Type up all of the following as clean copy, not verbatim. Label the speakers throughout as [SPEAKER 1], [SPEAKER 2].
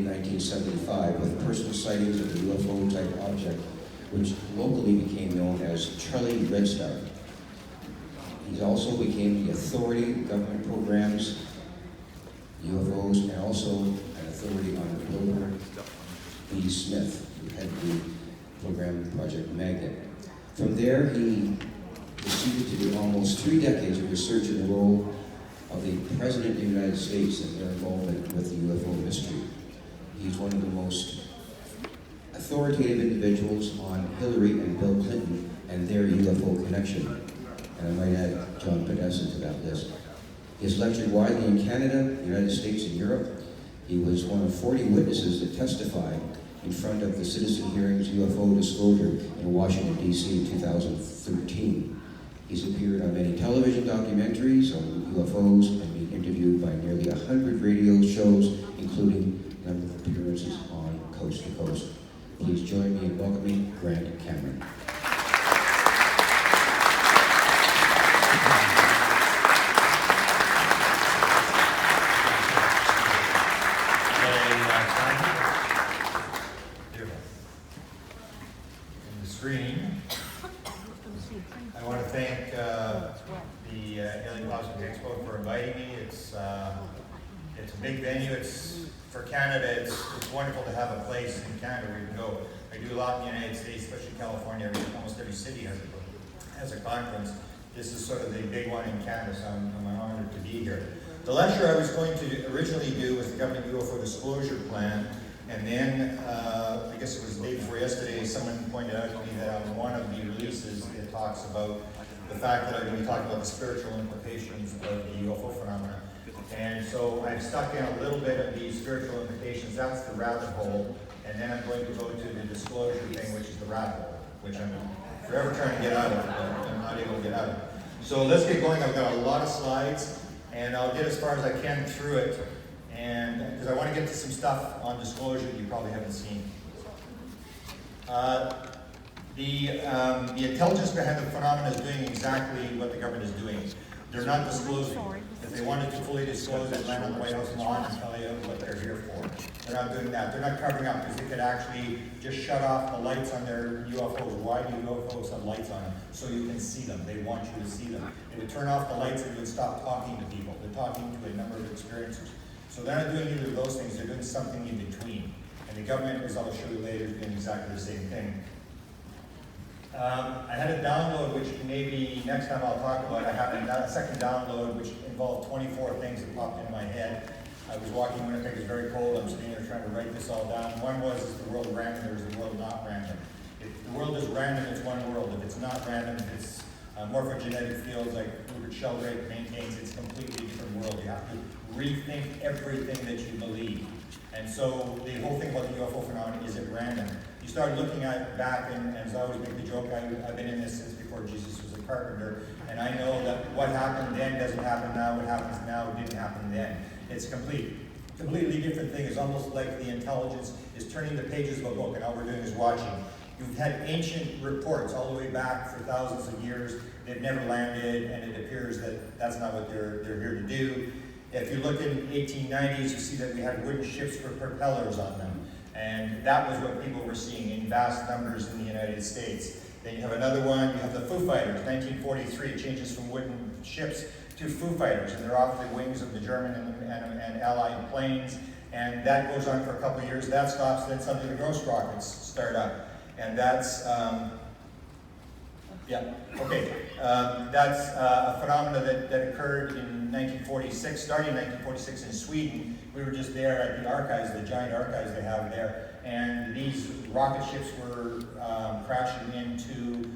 [SPEAKER 1] in 1975 with personal sightings of the UFO-type object, which locally became known as Charlie Red Star. He also became the authority in government programs, UFOs, and also an authority on Wilbur B. Smith, who had the program Project Magnet. From there, he proceeded to do almost 3 decades of research in the role of the President of the United States and their involvement with the UFO mystery. He's one of the most authoritative individuals on Hillary and Bill Clinton and their UFO connection. And I might add John Podesta to that list. He has lectured widely in Canada, the United States, and Europe. He was one of 40 witnesses that testified in front of the Citizen Hearings UFO Disclosure in Washington, D.C. in 2013. He's appeared on many television documentaries on UFOs and been interviewed by nearly 100 radio shows, including a number of appearances on Coast to Coast. Please join me in welcoming Grant Cameron.
[SPEAKER 2] I want to thank the Cosmic Expo for inviting me. It's a big venue. It's for Canada. It's wonderful to have a place in Canada where you can go. I do a lot in the United States, especially California. Almost every city has a conference. This is sort of the big one in Canada, so I'm honored to be here. The lecture I was going to originally do was the Government UFO Disclosure Plan. And then, I guess it was the day before yesterday, someone pointed out to me that on one of the releases, it talks about the fact that I'm going to be talking about the spiritual implications of the UFO phenomena. And so I've stuck in a little bit of the spiritual implications. That's the rabbit hole. And then I'm going to go to the disclosure thing, which is the rabbit hole, which I'm forever trying to get out of, but I'm not able to get out of. So let's get going. I've got a lot of slides, and I'll get as far as I can through it. And because I want to get to some stuff on disclosure that you probably haven't seen. The intelligence behind the phenomenon is doing exactly what the government is doing. They're not disclosing. If they wanted to fully disclose it, land on the White House lawn and tell you what they're here for. They're not doing that. They're not covering up because they could actually just shut off the lights on their UFOs. Why do UFOs have lights on them? So you can see them. They want you to see them. They would turn off the lights and they would stop talking to people. They're talking to a number of experiencers. So they're not doing either of those things, they're doing something in between. And the government, as I'll show you later, is doing exactly the same thing. I had a download, which maybe next time I'll talk about. I have a second download, which involved 24 things that popped into my head. I was walking when it was very cold. I'm sitting there trying to write this all down. One was, is the world random, or is the world not random? If the world is random, it's one world. If it's not random, if it's morphogenetic fields like Rupert Sheldrake maintains, it's a completely different world. You have to rethink everything that you believe. And so the whole thing about the UFO phenomenon is at random. You start looking at it back, and as I always make the joke, I've been in this since before Jesus was a carpenter, and I know that what happened then doesn't happen now, what happens now didn't happen then. It's a completely different thing. It's almost like the intelligence is turning the pages of a book, and all we're doing is watching. You've had ancient reports all the way back for thousands of years. They've never landed, and it appears that that's not what they're here to do. If you look in the 1890s, you see that we had wooden ships with propellers on them. And that was what people were seeing in vast numbers in the United States. Then you have another one, you have the Foo Fighters. 1943, it changes from wooden ships to Foo Fighters. And they're off the wings of the German and Allied planes. And that goes on for a couple of years. That stops, then suddenly the ghost rockets start up. And that's, that's a phenomenon that occurred in 1946, starting in 1946 in Sweden. We were just there at the archives, the giant archives they have there, and these rocket ships were crashing into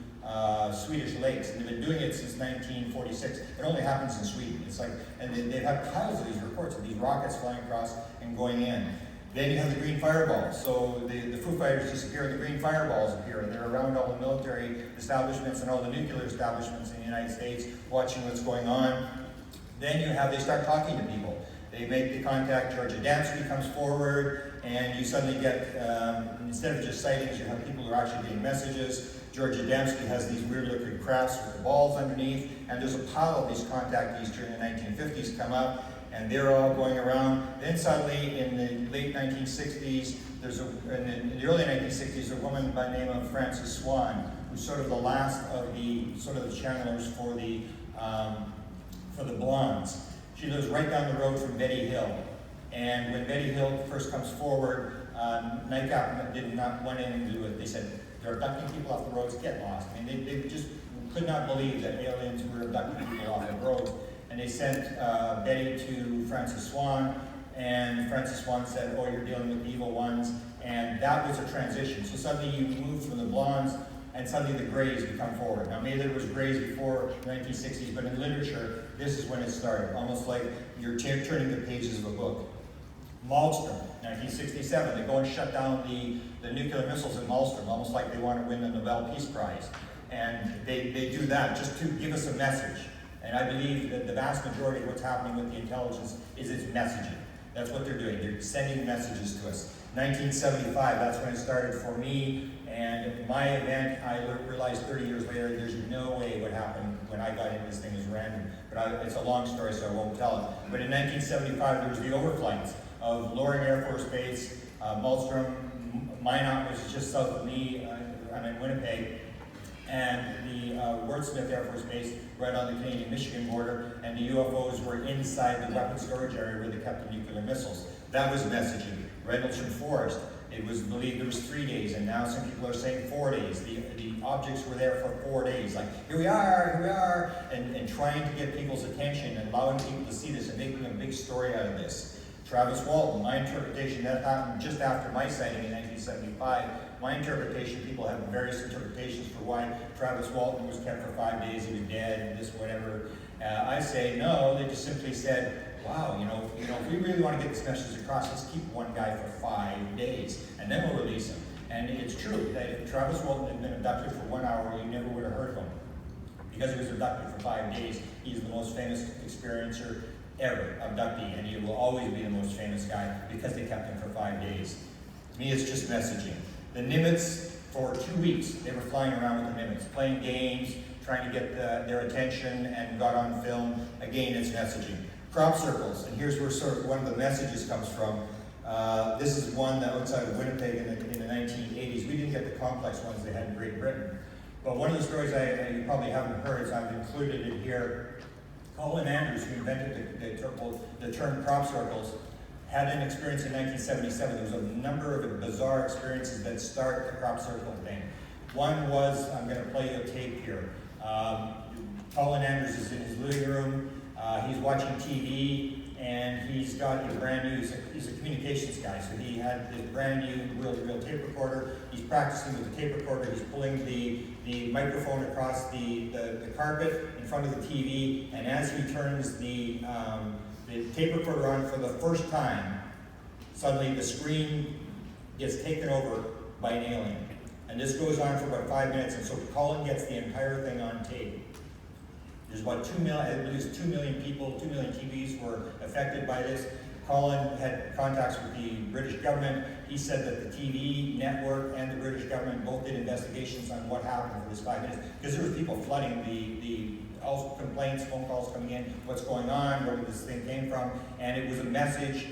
[SPEAKER 2] Swedish lakes, and they've been doing it since 1946. It only happens in Sweden. It's like, and they've had piles of these reports of these rockets flying across and going in. Then you have the green fireballs. So the Foo Fighters disappear, and the green fireballs appear, and they're around all the military establishments and all the nuclear establishments in the United States, watching what's going on. Then they start talking to people. They make the contact. George Adamski comes forward, and you suddenly get, instead of just sightings, you have people who are actually getting messages. George Adamski has these weird looking crafts with the balls underneath, and there's a pile of these contactees during the 1950s come up, and they're all going around. Then suddenly, in the late 1960s, in the early 1960s, a woman by the name of Frances Swan, who's sort of the last of the channelers for the blondes. She lives right down the road from Betty Hill. And when Betty Hill first comes forward, NICAP did not want anything to do with it. They said, they're abducting people off the roads, get lost. I mean, they just could not believe that aliens were abducting people off the roads. And they sent Betty to Frances Swan, and Frances Swan said, oh, you're dealing with the evil ones. And that was a transition. So suddenly you move from the blondes, and suddenly the grays become forward. Now maybe there was grays before the 1960s, but in literature, this is when it started. Almost like you're turning the pages of a book. Malmstrom, 1967, they go and shut down the nuclear missiles in Malmstrom, almost like they want to win the Nobel Peace Prize. And they do that just to give us a message. And I believe that the vast majority of what's happening with the intelligence is its messaging. That's what they're doing. They're sending messages to us. 1975, that's when it started for me. And my event, I realized 30 years later, there's no way what happened when I got into this thing was random. But it's a long story, so I won't tell it. But in 1975, there was the overflights of Loring Air Force Base, Malmstrom, Minot, which is just south of me. I'm in Winnipeg. And the Wordsmith Air Force Base right on the Canadian-Michigan border, and the UFOs were inside the weapons storage area where they kept the nuclear missiles. That was messaging. Rendlesham Forest, it was believed there was 3 days, and now some people are saying 4 days. The objects were there for 4 days, like, here we are, and trying to get people's attention and allowing people to see this and making a big story out of this. Travis Walton, my interpretation, that happened just after my sighting in 1975. My interpretation, people have various interpretations for why Travis Walton was kept for 5 days, he was dead, and this, whatever. I say, no, they just simply said, wow, if we really want to get this message across, let's keep one guy for 5 days, and then we'll release him. And it's true that if Travis Walton had been abducted for 1 hour, you never would have heard of him. Because he was abducted for 5 days, he's the most famous experiencer ever, abductee, and he will always be the most famous guy because they kept him for 5 days. To me, it's just messaging. The Nimitz, for 2 weeks, they were flying around with the Nimitz, playing games, trying to get their attention, and got on film. Again, it's messaging. Crop circles, and here's where sort of one of the messages comes from. This is one that outside of Winnipeg in the 1980s. We didn't get the complex ones they had in Great Britain. But one of the stories you probably haven't heard, is I've included it here. Colin Andrews, who invented the term crop circles, had an experience in 1977. There was a number of bizarre experiences that start the crop circle thing. One was, I'm going to play you a tape here. Colin Andrews is in his living room. He's watching TV, and he's got a brand new, he's a communications guy, so he had this brand new reel-to-reel tape recorder. He's practicing with the tape recorder. He's pulling the microphone across the carpet in front of the TV, and as he turns the tape recorder on for the first time, suddenly the screen gets taken over by an alien. And this goes on for about 5 minutes, and so Colin gets the entire thing on tape. There's about 2 million, I believe 2 million people, 2 million TVs were affected by this. Colin had contacts with the British government. He said that the TV network and the British government both did investigations on what happened for this 5 minutes, because there were people flooding all complaints, phone calls coming in, what's going on, where this thing came from, and it was a message.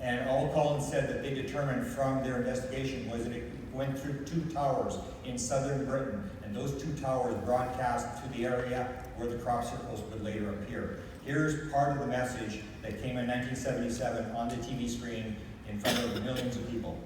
[SPEAKER 2] And all Colin said that they determined from their investigation was that it went through 2 towers in southern Britain, and those 2 towers broadcast to the area where the crop circles would later appear. Here's part of the message that came in 1977 on the TV screen in front of millions of people.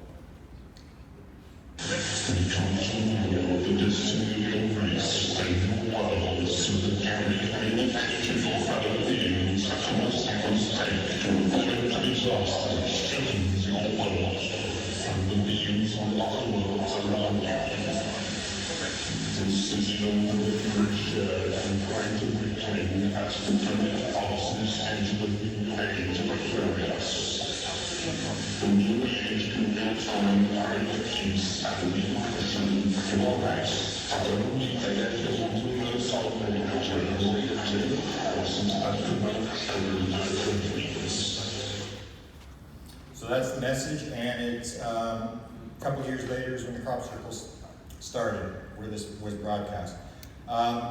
[SPEAKER 2] So that's the message, and it's a couple of years later is when the crop circles started, where this was broadcast.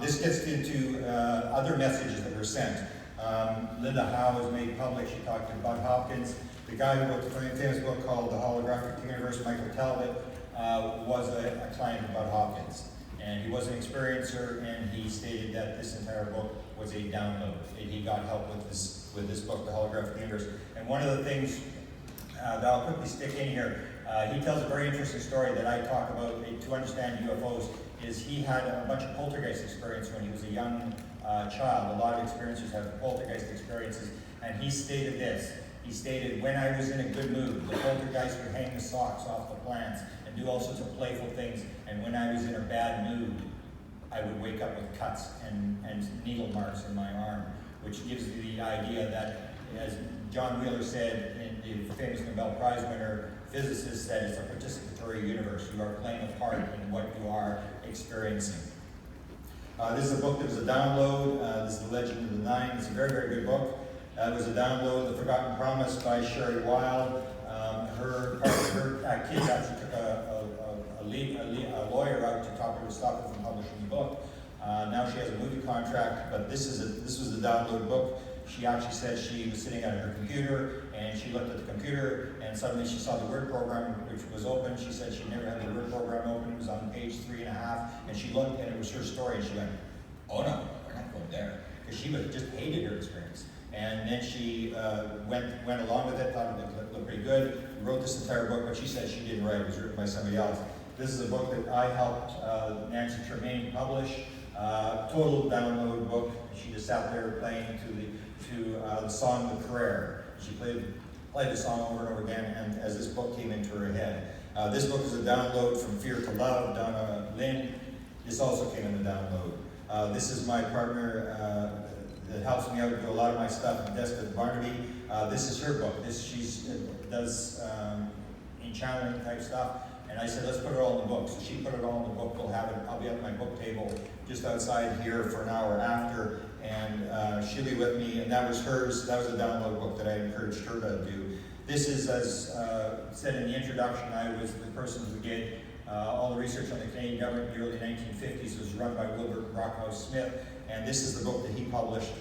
[SPEAKER 2] This gets into other messages that were sent. Linda Howe was made public. She talked to Bud Hopkins. The guy who wrote the famous book called The Holographic Universe, Michael Talbot, was a client of Bud Hopkins. And he was an experiencer, and he stated that this entire book was a download. And he got help with this book, The Holographic Universe. And one of the things that I'll quickly stick in here, he tells a very interesting story that I talk about to understand UFOs, is he had a bunch of poltergeist experience when he was a young child. A lot of experiencers have poltergeist experiences, and he stated this. He stated, when I was in a good mood, the poltergeist would hang the socks off the plants and do all sorts of playful things, and when I was in a bad mood, I would wake up with cuts and needle marks in my arm, which gives you the idea that, as John Wheeler said, the famous Nobel Prize winner, physicist said, it's a participatory universe. You are playing a part in what you are experiencing. This is a book that was a download. This is The Legend of the Nine. It's a very, very good book. It was a download, The Forgotten Promise by Sherry Wilde. Her kids actually took a lawyer out to talk her to stop her from publishing the book. Now she has a movie contract, but this was the download book. She actually said she was sitting at her computer, and she looked at the computer, and suddenly she saw the Word program, which was open. She said she never had the Word program open. It was on page 3.5, and she looked, and it was her story, and she went, oh no, we're not going there, because she just hated her experience. And then she went along with it, thought it looked pretty good, wrote this entire book, but she said she didn't write it. It was written by somebody else. This is a book that I helped Nancy Tremaine publish. Total download book. She just sat there playing to the song The Prayer. She played the song over and over again, and as this book came into her head. This book is a download from Fear to Love, Donna Lynn. This also came in the download. This is my partner that helps me out do a lot of my stuff, Modesta Barnaby. This is her book. She does channeling type stuff. And I said, let's put it all in the book. So she put it all in the book. We'll have it. I'll be at my book table just outside here for an hour after, and she'll be with me. And that was hers. That was a download book that I encouraged her to do. This is, as said in the introduction, I was the person who did all the research on the Canadian government in the early 1950s. It was run by Wilbur Brockhouse Smith, and this is the book that he published.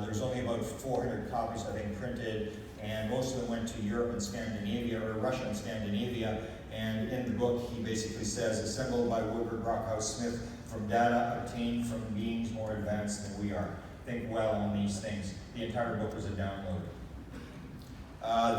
[SPEAKER 2] There's only about 400 copies, I think, printed, and most of them went to Europe and Scandinavia, or Russia and Scandinavia. And in the book, he basically says, assembled by Wilbur Brockhouse Smith from data obtained from beings more advanced than we are. Think well on these things. The entire book was a download.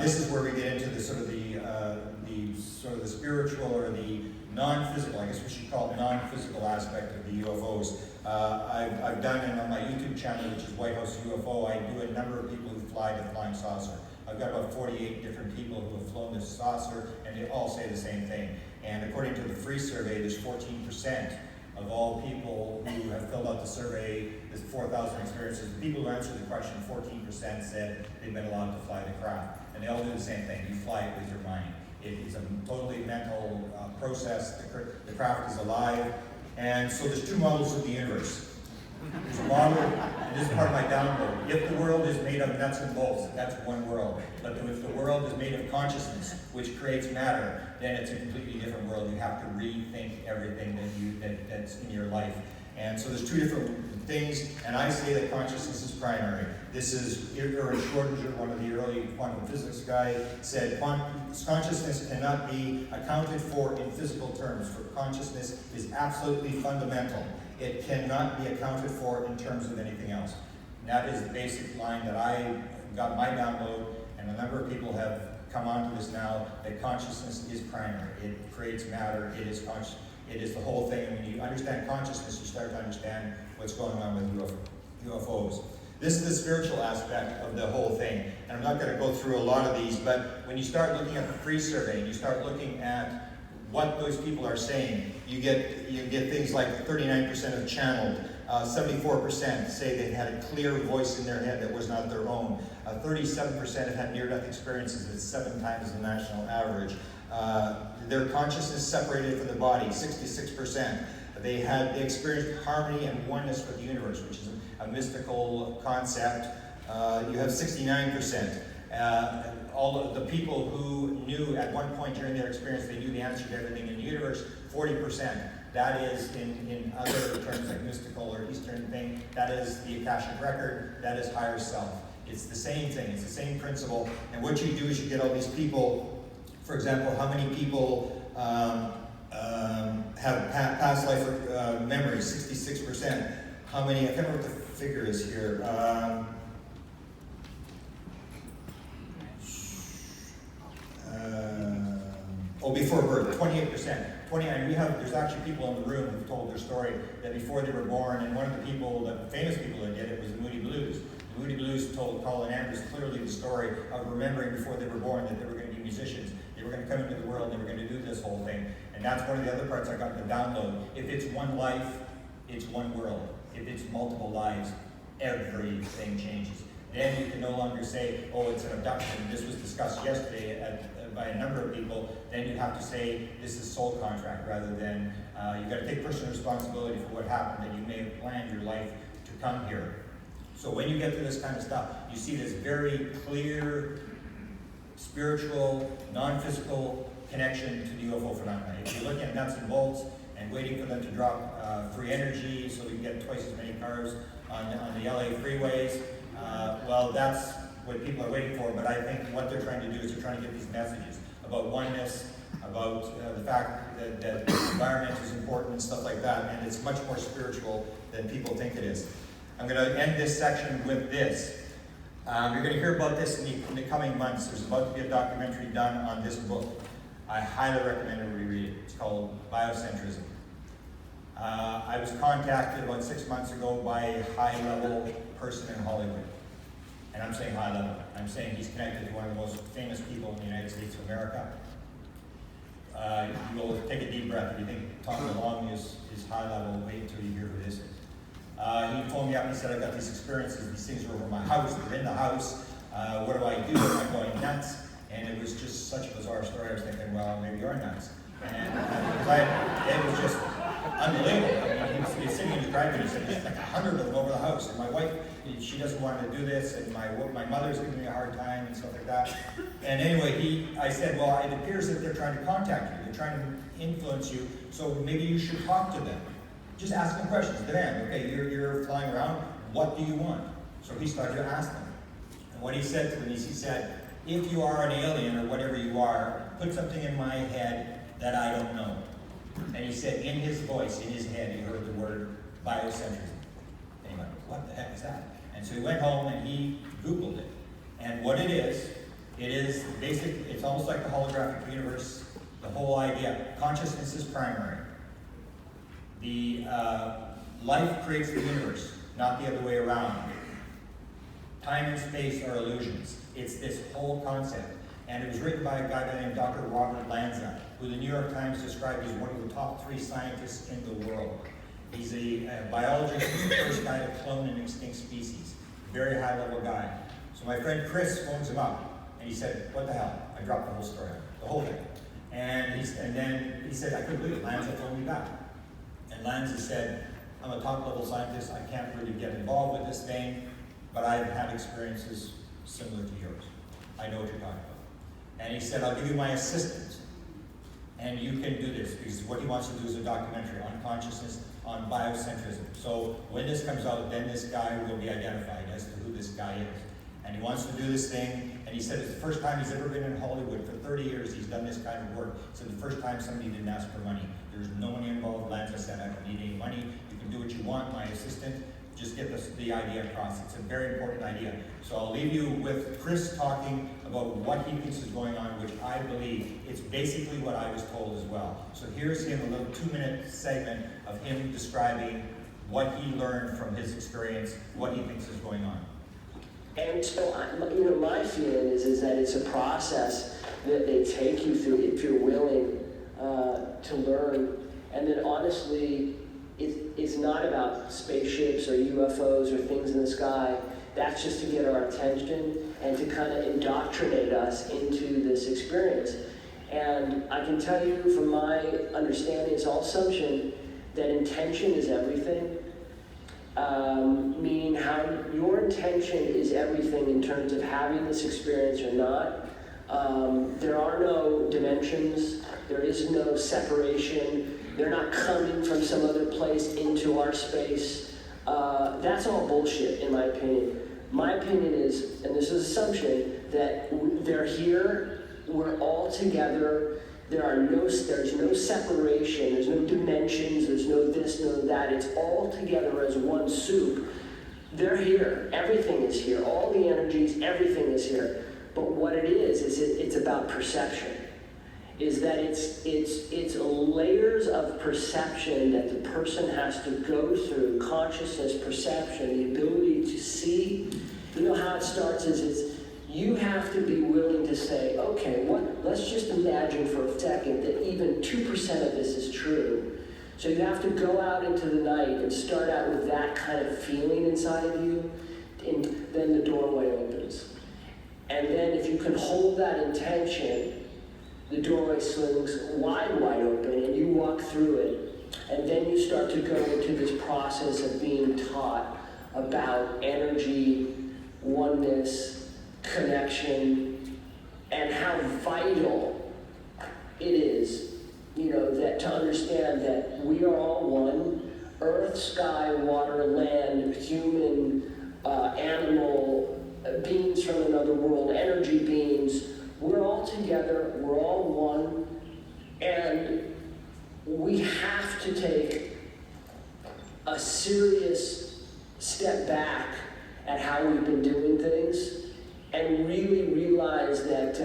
[SPEAKER 2] This is where we get into the sort of the spiritual or the non-physical, I guess we should call it non-physical aspect of the UFOs. I've done it on my YouTube channel, which is White House UFO. I do a number of people who fly the flying saucer. I've got about 48 different people who have flown this saucer, and they all say the same thing. And according to the free survey, there's 14% of all people who have filled out the survey. There's 4,000 experiences. The people who answered the question, 14% said they've been allowed to fly the craft. And they all do the same thing. You fly it with your mind. It is a totally mental process. The craft is alive. And so there's two models of the universe. There's a model, and this is part of my download. If the world is made of nuts and bolts, that's one world. But if the world is made of consciousness, which creates matter, then it's a completely different world. You have to rethink everything that's in your life. And so there's two different things, and I say that consciousness is primary. This is Erwin Schrödinger, one of the early quantum physics guys, said consciousness cannot be accounted for in physical terms, for consciousness is absolutely fundamental. It cannot be accounted for in terms of anything else. And that is the basic line that I got my download, and a number of people have come onto this now, that consciousness is primary. It creates matter, it is the whole thing. And when you understand consciousness, you start to understand what's going on with UFOs. This is the spiritual aspect of the whole thing. And I'm not going to go through a lot of these, but when you start looking at the free survey, and you start looking at what those people are saying, you get things like 39% have channeled, 74% say they had a clear voice in their head that was not their own, 37% have had near-death experiences, that's 7 times the national average. Their consciousness separated from the body, 66%. They experienced harmony and oneness with the universe, which is a mystical concept. You have 69%. all of the people who knew at one point during their experience, they knew the answer to everything in the universe, 40%. That is, in other terms like mystical or Eastern thing, that is the Akashic record, that is higher self. It's the same thing, it's the same principle. And what you do is you get all these people, for example, how many people have past life memories, 66%. How many, I can't remember what the figure is here. Before birth, 28%. And there's actually people in the room who've told their story that before they were born, and one of the people, the famous people that did it was the Moody Blues. The Moody Blues told Colin Andrews clearly the story of remembering before they were born that they were going to be musicians. They were going to come into the world, they were going to do this whole thing. And that's one of the other parts I got in the download. If it's one life, it's one world. If it's multiple lives, everything changes. Then you can no longer say, oh, it's an abduction. This was discussed yesterday by a number of people. Then you have to say, this is soul contract, rather than you've got to take personal responsibility for what happened, that you may have planned your life to come here. So when you get to this kind of stuff, you see this very clear, spiritual, non-physical connection to the UFO phenomena. If you're looking at nuts and bolts and waiting for them to drop free energy so we can get twice as many cars on the LA freeways, well, that's what people are waiting for, but I think what they're trying to do is they're trying to get these messages about oneness, about the fact that the environment is important and stuff like that, and it's much more spiritual than people think it is. I'm going to end this section with this. You're going to hear about this in the coming months. There's about to be a documentary done on this book. I highly recommend everybody read it. It's called Biocentrism. I was contacted about 6 months ago by a high-level person in Hollywood. And I'm saying high level. I'm saying he's connected to one of the most famous people in the United States of America. You will take a deep breath. If you think Tom DeLonge is high level, wait until you hear who this is. He phoned me up and he said, I've got these experiences, these things are over my house, they're in the house. What do I do? Am I going nuts? And it was just such a bizarre story. I was thinking, well, maybe you're nuts. And it was just unbelievable. I mean, he was sitting in his driveway and he said, there's like 100 of them over the house. And my wife, she doesn't want to do this, and my mother's giving me a hard time and stuff like that. And anyway, I said, well, it appears that they're trying to contact you. They're trying to influence you, so maybe you should talk to them. Just ask them questions. Demand, okay, you're flying around, what do you want? So he started to ask them. And what he said to them is, he said, if you are an alien or whatever you are, put something in my head that I don't know. And he said, in his voice, in his head, he heard the word biocentrism. And he went, what the heck is that? And so he went home and he Googled it. And what it is basically, it's almost like the holographic universe, the whole idea. Consciousness is primary. The life creates the universe, not the other way around. Time and space are illusions. It's this whole concept. And it was written by a guy named Dr. Robert Lanza, who the New York Times described as one of the top 3 scientists in the world. He's a biologist, he's the first guy to clone an extinct species. Very high-level guy. So my friend Chris phones him up, and he said, what the hell? I dropped the whole story, the whole thing. And then he said, I couldn't believe it. Lanza phoned me back. And Lanza said, I'm a top-level scientist. I can't really get involved with this thing, but I've had experiences similar to yours. I know what you're talking about. And he said, I'll give you my assistant, and you can do this, because what he wants to do is a documentary on consciousness, on biocentrism. So when this comes out, then this guy will be identified as to who this guy is. And he wants to do this thing, and he said it's the first time he's ever been in Hollywood. For 30 years, he's done this kind of work. He said the first time somebody didn't ask for money. There's no money involved. Lanza said, I don't need any money. You can do what you want, my assistant. Just get the idea across. It's a very important idea. So I'll leave you with Chris talking about what he thinks is going on, which I believe it's basically what I was told as well. So here's him, a little 2-minute segment of him describing what he learned from his experience, what he thinks is going on.
[SPEAKER 3] And so, my feeling is that it's a process that they take you through if you're willing to learn. And then honestly, it's not about spaceships or UFOs or things in the sky. That's just to get our attention and to kind of indoctrinate us into this experience. And I can tell you from my understanding, it's all assumption, that intention is everything. Meaning how your intention is everything in terms of having this experience or not. There are no dimensions. There is no separation. They're not coming from some other place into our space. That's all bullshit, in my opinion. My opinion is, and this is assumption, that they're here, we're all together, there's no separation, there's no dimensions, there's no this, no that, it's all together as one soup. They're here, everything is here, all the energies, everything is here. But what it is it's about perception. Is that it's layers of perception that the person has to go through, consciousness, perception, the ability to see. You know how it starts is you have to be willing to say, okay, let's just imagine for a second that even 2% of this is true. So you have to go out into the night and start out with that kind of feeling inside of you, and then the doorway opens. And then if you can hold that intention, the doorway swings wide open and you walk through it, and then you start to go into this process of being taught about energy, oneness, connection, and how vital it is, that to understand that we are all one, earth, sky, water, land, human, animal, beings from another world, energy beings. We're all together, we're all one, and we have to take a serious step back at how we've been doing things and really realize that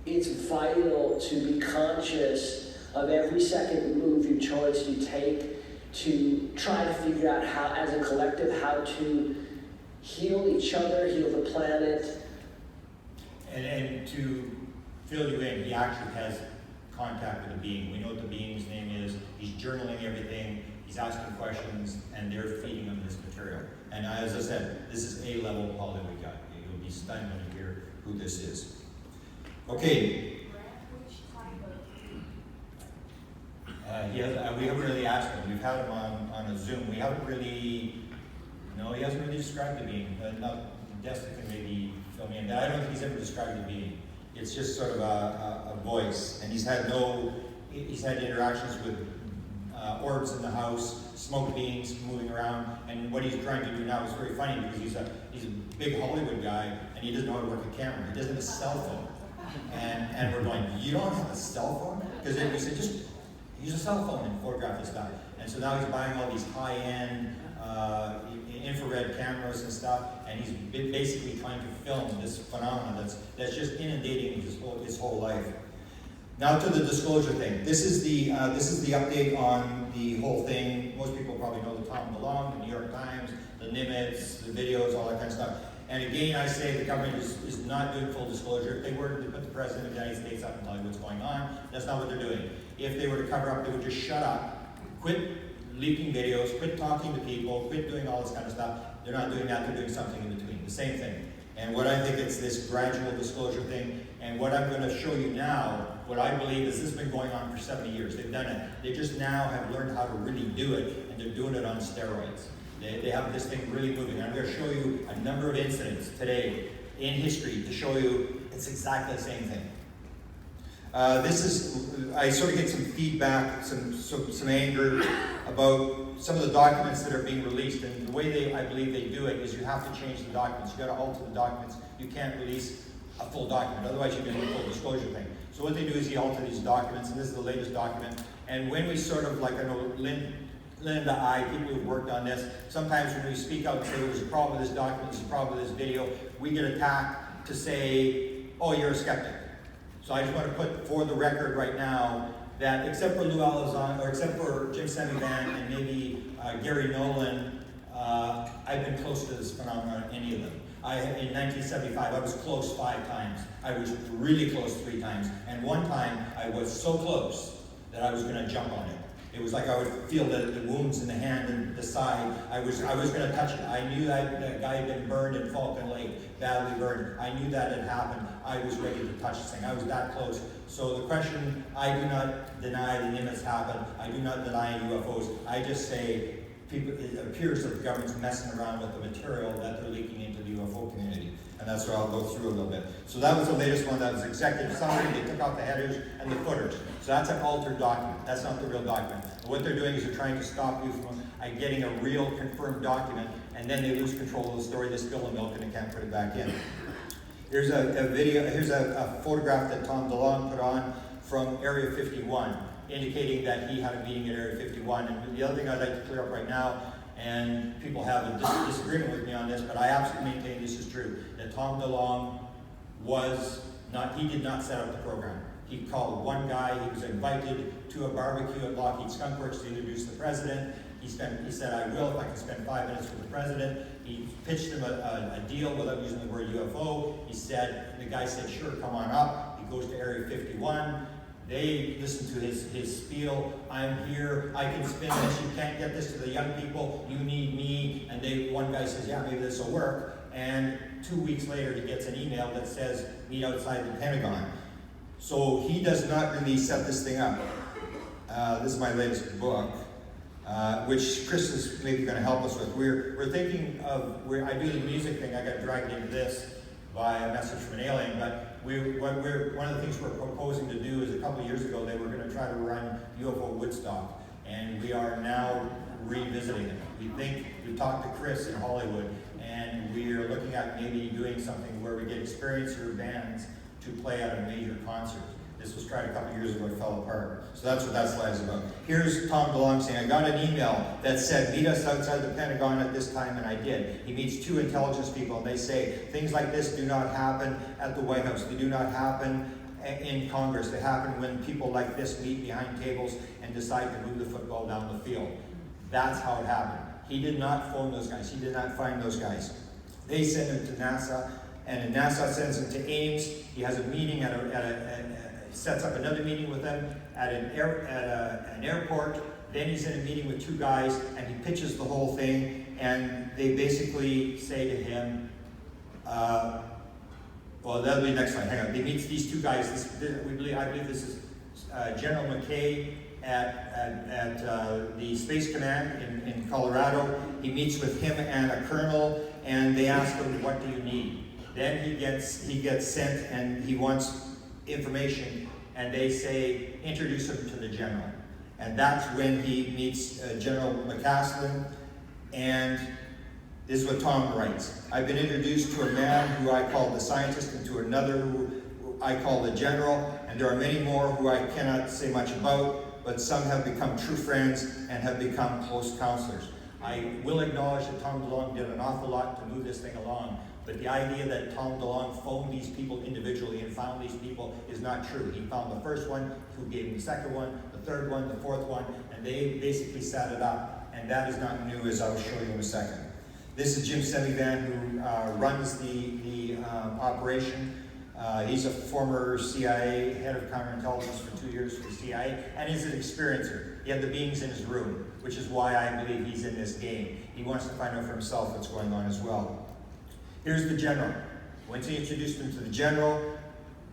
[SPEAKER 3] it's vital to be conscious of every second move you choice you take to try to figure out how, as a collective, how to heal each other, heal the planet.
[SPEAKER 2] And to fill you in, he actually has contact with a being. We know what the being's name is. He's journaling everything. He's asking questions, and they're feeding him this material. And as I said, this is A-level Hollywood guy. You'll be stunned when you hear who this is. Okay. We haven't really asked him. We've had him on a Zoom. We haven't really, he hasn't really described the being. Destin can maybe fill me in. I don't think he's ever described the being. It's just sort of a voice, and he's had interactions with orbs in the house, smoke beings moving around, and what he's trying to do now is very funny because he's a big Hollywood guy, and he doesn't know how to work a camera. He doesn't have a cell phone. And we're going, you don't have a cell phone? Because we said, just use a cell phone and photograph this stuff. And so now he's buying all these high-end infrared cameras and stuff, and he's basically trying to film this phenomenon that's just inundating his whole life. Now to the disclosure thing. This is the update on the whole thing. Most people probably know the Tom DeLonge, the New York Times, the Nimitz, the videos, all that kind of stuff. And again, I say the government is not doing full disclosure. If they were to put the President of the United States up and tell you what's going on, that's not what they're doing. If they were to cover up, they would just shut up, quit leaking videos, quit talking to people, quit doing all this kind of stuff. They're not doing that, they're doing something in between, the same thing. And what I think it's this gradual disclosure thing, and what I'm going to show you now, what I believe is this has been going on for 70 years. They've done it. They just now have learned how to really do it, and they're doing it on steroids. They have this thing really moving. I'm going to show you a number of incidents today in history to show you it's exactly the same thing. I sort of get some feedback, some anger about some of the documents that are being released, and the way I believe they do it is you have to change the documents. You got to alter the documents. You can't release a full document, otherwise you get a full disclosure thing. So what they do is you alter these documents, and this is the latest document. And when we sort of, like, I know Linda, people who've worked on this, sometimes when we speak out and say there's a problem with this document, there's a problem with this video, we get attacked to say, oh, you're a skeptic. So I just want to put for the record right now that except for Lou Alazan, or except for Jim Semivan and maybe Gary Nolan, I've been close to this phenomenon, any of them. In 1975, I was close 5 times. I was really close 3 times. And one time, I was so close that I was going to jump on it. It was like I would feel the wounds in the hand and the side. I was going to touch it. I knew that guy had been burned in Falcon Lake, badly burned. I knew that had happened. I was ready to touch this thing. I was that close. So the question, I do not deny the Nimitz happened. I do not deny UFOs. I just say it appears that the government's messing around with the material that they're leaking into the UFO community. And that's what I'll go through a little bit. So that was the latest one. That was executive summary. They took out the headers and the footers. So that's an altered document. That's not the real document. And what they're doing is they're trying to stop you from getting a real confirmed document, and then they lose control of the story. They spill the milk and they can't put it back in. Here's a video. Here's a photograph that Tom DeLong put on from Area 51, indicating that he had a meeting at Area 51. And the other thing I'd like to clear up right now, and people have a disagreement with me on this, but I absolutely maintain this is true, that Tom DeLong he did not set up the program. He called one guy. He was invited to a barbecue at Lockheed Skunk Works to introduce the president. He said, I will if I can spend 5 minutes with the president. He pitched him a deal without using the word UFO. The guy said, sure, come on up. He goes to Area 51. They listen to his spiel. I'm here. I can spin this. You can't get this to the young people. You need me. And one guy says, yeah, maybe this will work. And 2 weeks later, he gets an email that says, meet outside the Pentagon. So he does not really set this thing up. This is my latest book, which Chris is maybe going to help us with. We're thinking of, I do the music thing. I got dragged into this by a message from an alien, but one of the things we're proposing to do is a couple of years ago, they were going to try to run UFO Woodstock, and we are now revisiting it. We talked to Chris in Hollywood, and we are looking at maybe doing something where we get experiencer bands to play at a major concert. This was tried a couple of years ago, it fell apart. So that's what that slide is about. Here's Tom DeLong saying, I got an email that said, meet us outside the Pentagon at this time, and I did. He meets 2 intelligence people, and they say, things like this do not happen at the White House. They do not happen in Congress. They happen when people like this meet behind tables and decide to move the football down the field. That's how it happened. He did not phone those guys. He did not find those guys. They send him to NASA, and NASA sends him to Ames. He has a meeting sets up another meeting with them at an airport. Then he's in a meeting with 2 guys, and he pitches the whole thing, and they basically say to him, well, that'll be next slide, hang on. He meets these 2 guys. I believe this is General McKay at the Space Command in Colorado. He meets with him and a colonel, and they ask him, what do you need? Then he gets sent, and he wants information, and they say, introduce him to the general. And that's when he meets General McCaslin, and this is what Tom writes. I've been introduced to a man who I call the scientist, and to another who I call the general, and there are many more who I cannot say much about, but some have become true friends and have become close counselors. I will acknowledge that Tom DeLong did an awful lot to move this thing along, but the idea that Tom DeLong phoned these people individually and found these people is not true. He found the first one, who gave him the second one, the third one, the fourth one, and they basically set it up, and that is not new, as I'll show you in a second. This is Jim Semivan, who runs the operation. He's a former CIA head of counterintelligence for 2 years for the CIA, and he's an experiencer. He had the beings in his room, which is why I believe he's in this game. He wants to find out for himself what's going on as well. Here's the general. Once he introduced him to the general,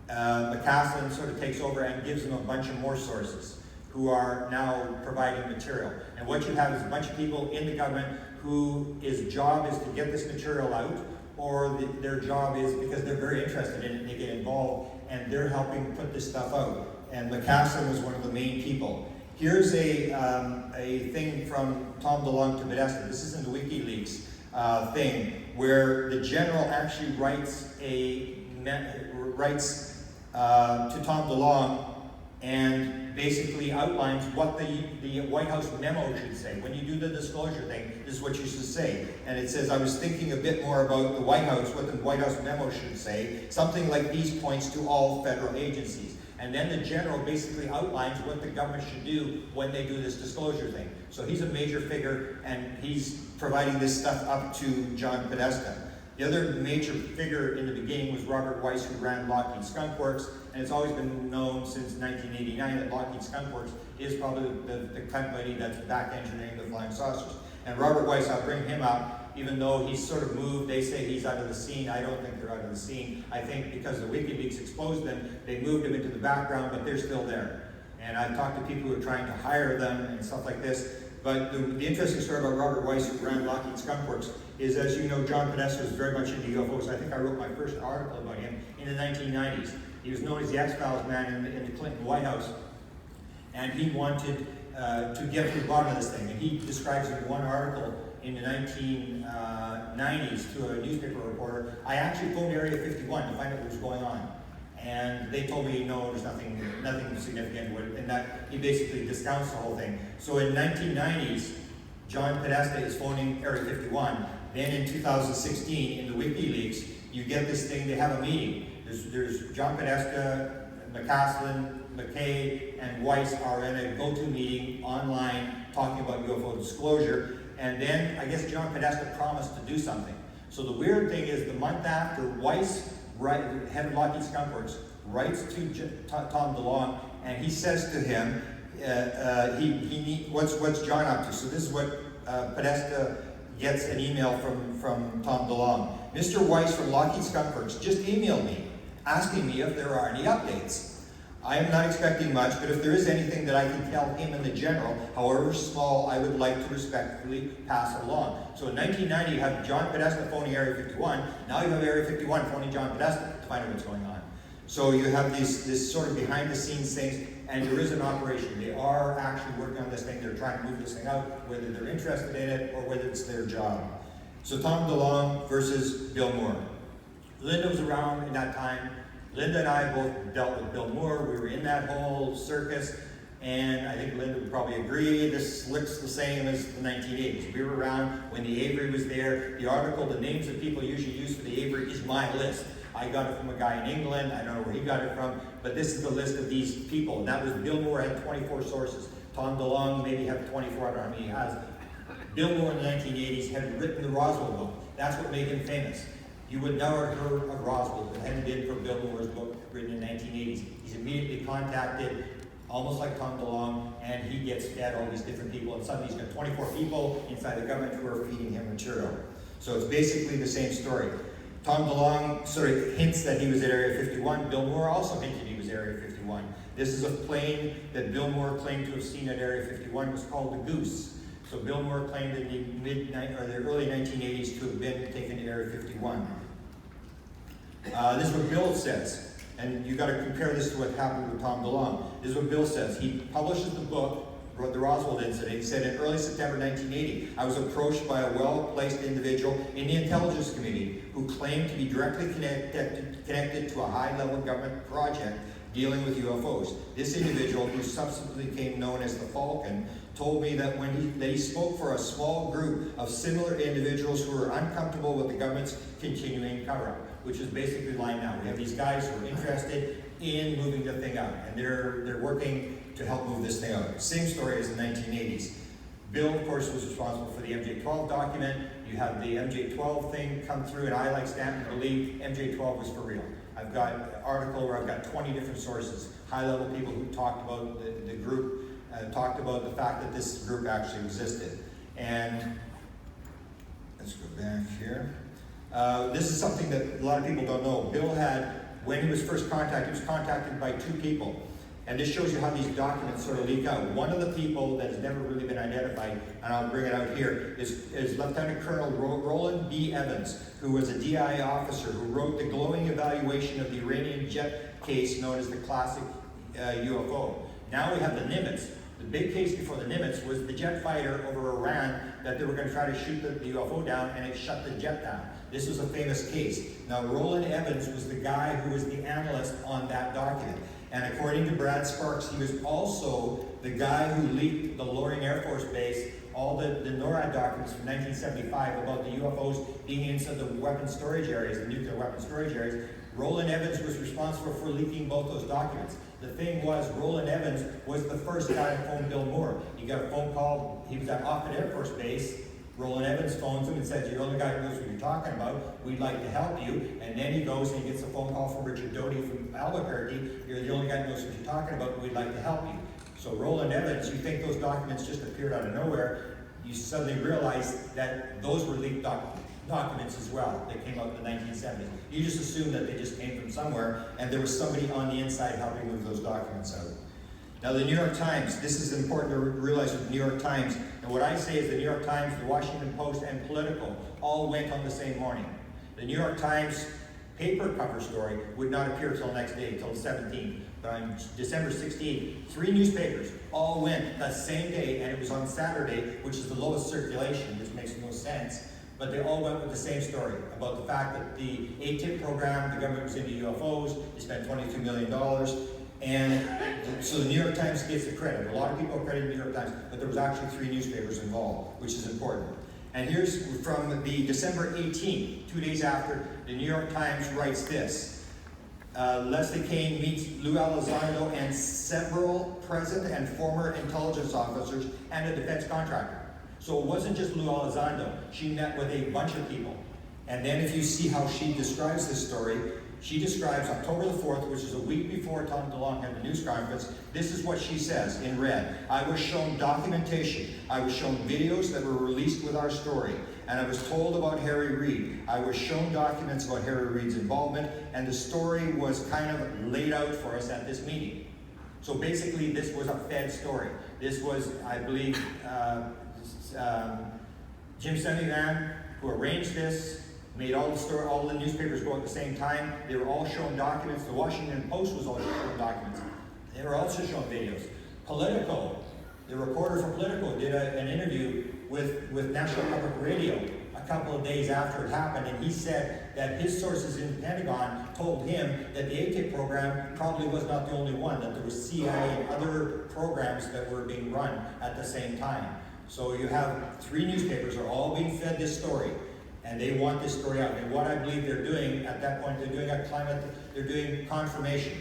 [SPEAKER 2] McCaslin sort of takes over and gives him a bunch of more sources who are now providing material. And what you have is a bunch of people in the government whose job is to get this material out, or their job is, because they're very interested in it, they get involved, and they're helping put this stuff out. And McCaslin was one of the main people. Here's a thing from Tom DeLong to Podesta. This is in the WikiLeaks thing, where the general actually writes to Tom DeLong and basically outlines what the White House memo should say. When you do the disclosure thing, this is what you should say. And it says, I was thinking a bit more about the White House, what the White House memo should say, something like these points to all federal agencies. And then the general basically outlines what the government should do when they do this disclosure thing. So he's a major figure, and he's providing this stuff up to John Podesta. The other major figure in the beginning was Robert Weiss, who ran Lockheed Skunk Works, and it's always been known since 1989 that Lockheed Skunk Works is probably the company that's back engineering the flying saucers. And Robert Weiss, I'll bring him up, even though he's sort of moved. They say he's out of the scene. I don't think they're out of the scene. I think because the WikiLeaks exposed them, they moved him into the background, but they're still there. And I've talked to people who are trying to hire them and stuff like this. But the interesting story about Robert Weiss, who ran Lockheed Skunk Works, is, as you know, John Podesta was very much into UFOs. I think I wrote my first article about him in the 1990s. He was known as the X-Files man in the Clinton White House, and he wanted to get to the bottom of this thing. And he describes in one article in the 1990s to a newspaper reporter, I actually phoned Area 51 to find out what was going on. And they told me, no, there's nothing significant, and that he basically discounts the whole thing. So in 1990s, John Podesta is phoning Area 51. Then in 2016, in the WikiLeaks, you get this thing, they have a meeting. There's John Podesta, McCaslin, McKay, and Weiss are in a go-to meeting online talking about UFO disclosure. And then I guess John Podesta promised to do something. So the weird thing is the month after, Weiss, head of Lockheed Skunk Works, writes to Tom DeLonge, and he says to him, what's John up to? So this is what Podesta gets an email from Tom DeLonge. Mr. Weiss from Lockheed Skunk Works just emailed me, asking me if there are any updates. I am not expecting much, but if there is anything that I can tell him in the general, however small, I would like to respectfully pass it along. So in 1990, you have John Podesta phoning Area 51. Now you have Area 51 phoning John Podesta to find out what's going on. So you have this sort of behind-the-scenes things, and there is an operation. They are actually working on this thing. They're trying to move this thing out, whether they're interested in it or whether it's their job. So Tom DeLonge versus Bill Moore. Linda was around in that time. Linda and I both dealt with Bill Moore. We were in that whole circus, and I think Linda would probably agree this looks the same as the 1980s. We were around when the Avery was there. The article, the names that people usually use for the Avery is my list. I got it from a guy in England. I don't know where he got it from, but this is the list of these people. And that was Bill Moore had 24 sources. Tom DeLonge maybe had 24, I don't know how many he has. Bill Moore in the 1980s had written the Roswell book. That's what made him famous. You would never have heard of Roswell if it hadn't been for Bill Moore's book written in the 1980s. He's immediately contacted, almost like Tom DeLonge, and he gets fed all these different people. And suddenly he's got 24 people inside the government who are feeding him material. So it's basically the same story. Tom DeLonge sort of hints that he was at Area 51. Bill Moore also hinted he was at Area 51. This is a plane that Bill Moore claimed to have seen at Area 51. It was called the Goose. So Bill Moore claimed in the early 1980s to have been taken to Area 51. This is what Bill says, and you got to compare this to what happened with Tom DeLonge. This is what Bill says. He publishes the book, wrote the Roswell incident. He said in early September 1980, I was approached by a well-placed individual in the intelligence community who claimed to be directly connected to a high-level government project dealing with UFOs. This individual, who subsequently became known as the Falcon, told me that he spoke for a small group of similar individuals who were uncomfortable with the government's continuing cover-up, which is basically lying now. We have these guys who are interested in moving the thing out, and they're working to help move this thing out. Same story as the 1980s. Bill, of course, was responsible for the MJ-12 document. You have the MJ-12 thing come through, and I, like Stanton, believe MJ-12 was for real. I've got an article where I've got 20 different sources, high-level people who talked about the group, talked about the fact that this group actually existed. And let's go back here. This is something that a lot of people don't know. Bill had, when he was first contacted, he was contacted by two people. And this shows you how these documents sort of leak out. One of the people that has never really been identified, and I'll bring it out here, is Lieutenant Colonel Roland B. Evans, who was a DI officer who wrote the glowing evaluation of the Iranian jet case known as the classic UFO. Now we have the Nimitz. The big case before the Nimitz was the jet fighter over Iran that they were going to try to shoot the UFO down, and it shut the jet down. This was a famous case. Now, Roland Evans was the guy who was the analyst on that document. And according to Brad Sparks, he was also the guy who leaked the Loring Air Force Base, all the NORAD documents from 1975 about the UFOs being inside the weapon storage areas, the nuclear weapon storage areas. Roland Evans was responsible for leaking both those documents. The thing was, Roland Evans was the first guy to phone Bill Moore. He got a phone call, he was at Offutt Air Force Base. Roland Evans phones him and says, you're the only guy who knows what you're talking about, we'd like to help you. And then he goes and he gets a phone call from Richard Doty from Albuquerque, you're the only guy who knows what you're talking about, we'd like to help you. So Roland Evans, you think those documents just appeared out of nowhere, you suddenly realize that those were leaked documents as well that came out in the 1970s. You just assume that they just came from somewhere and there was somebody on the inside helping move those documents out. Now the New York Times, this is important to realize with the New York Times, and what I say is the New York Times, the Washington Post, and Politico all went on the same morning. The New York Times paper cover story would not appear till the next day, till the 17th. But on December 16th, 3 newspapers all went the same day, and it was on Saturday, which is the lowest circulation, which makes no sense. But they all went with the same story about the fact that the ATIP program, the government was into UFOs, they spent $22 million. And so the New York Times gets the credit. A lot of people credit the New York Times, but there was actually 3 newspapers involved, which is important. And here's from the December 18th, 2 days after, the New York Times writes this. Leslie Kean meets Lou Elizondo and several present and former intelligence officers and a defense contractor. So it wasn't just Lou Elizondo. She met with a bunch of people. And then if you see how she describes this story, she describes October the 4th, which is a week before Tom DeLonge had the news conference. This is what she says in red. I was shown documentation. I was shown videos that were released with our story. And I was told about Harry Reid. I was shown documents about Harry Reid's involvement, and the story was kind of laid out for us at this meeting. So basically, this was a fed story. This was, I believe, Jim Semivan, who arranged this, made all the newspapers go at the same time. They were all shown documents. The Washington Post was also shown documents. They were also shown videos. Politico, the reporter for Politico, did an interview with National Public Radio a couple of days after it happened, and he said that his sources in the Pentagon told him that the ATIP program probably was not the only one, that there was CIA and other programs that were being run at the same time. So you have 3 newspapers are all being fed this story, and they want this story out. And what I believe they're doing at that point, they're doing confirmation.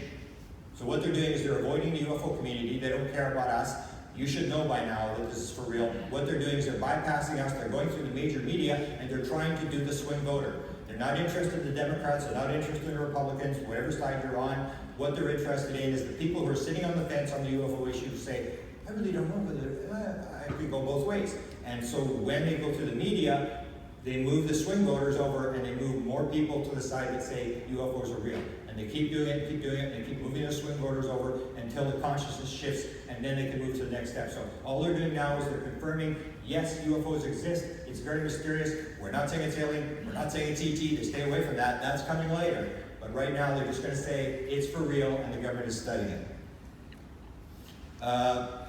[SPEAKER 2] So what they're doing is they're avoiding the UFO community. They don't care about us. You should know by now that this is for real. What they're doing is they're bypassing us. They're going through the major media, and they're trying to do the swing voter. They're not interested in the Democrats. They're not interested in the Republicans, whatever side you're on. What they're interested in is the people who are sitting on the fence on the UFO issue who say, I really don't know whether I could go both ways. And so when they go to the media, they move the swing voters over, and they move more people to the side that say UFOs are real. And they keep doing it, and they keep moving the swing voters over until the consciousness shifts, and then they can move to the next step. So all they're doing now is they're confirming, yes, UFOs exist. It's very mysterious. We're not saying it's alien. We're not saying it's ET. They stay away from that. That's coming later. But right now, they're just going to say it's for real, and the government is studying it.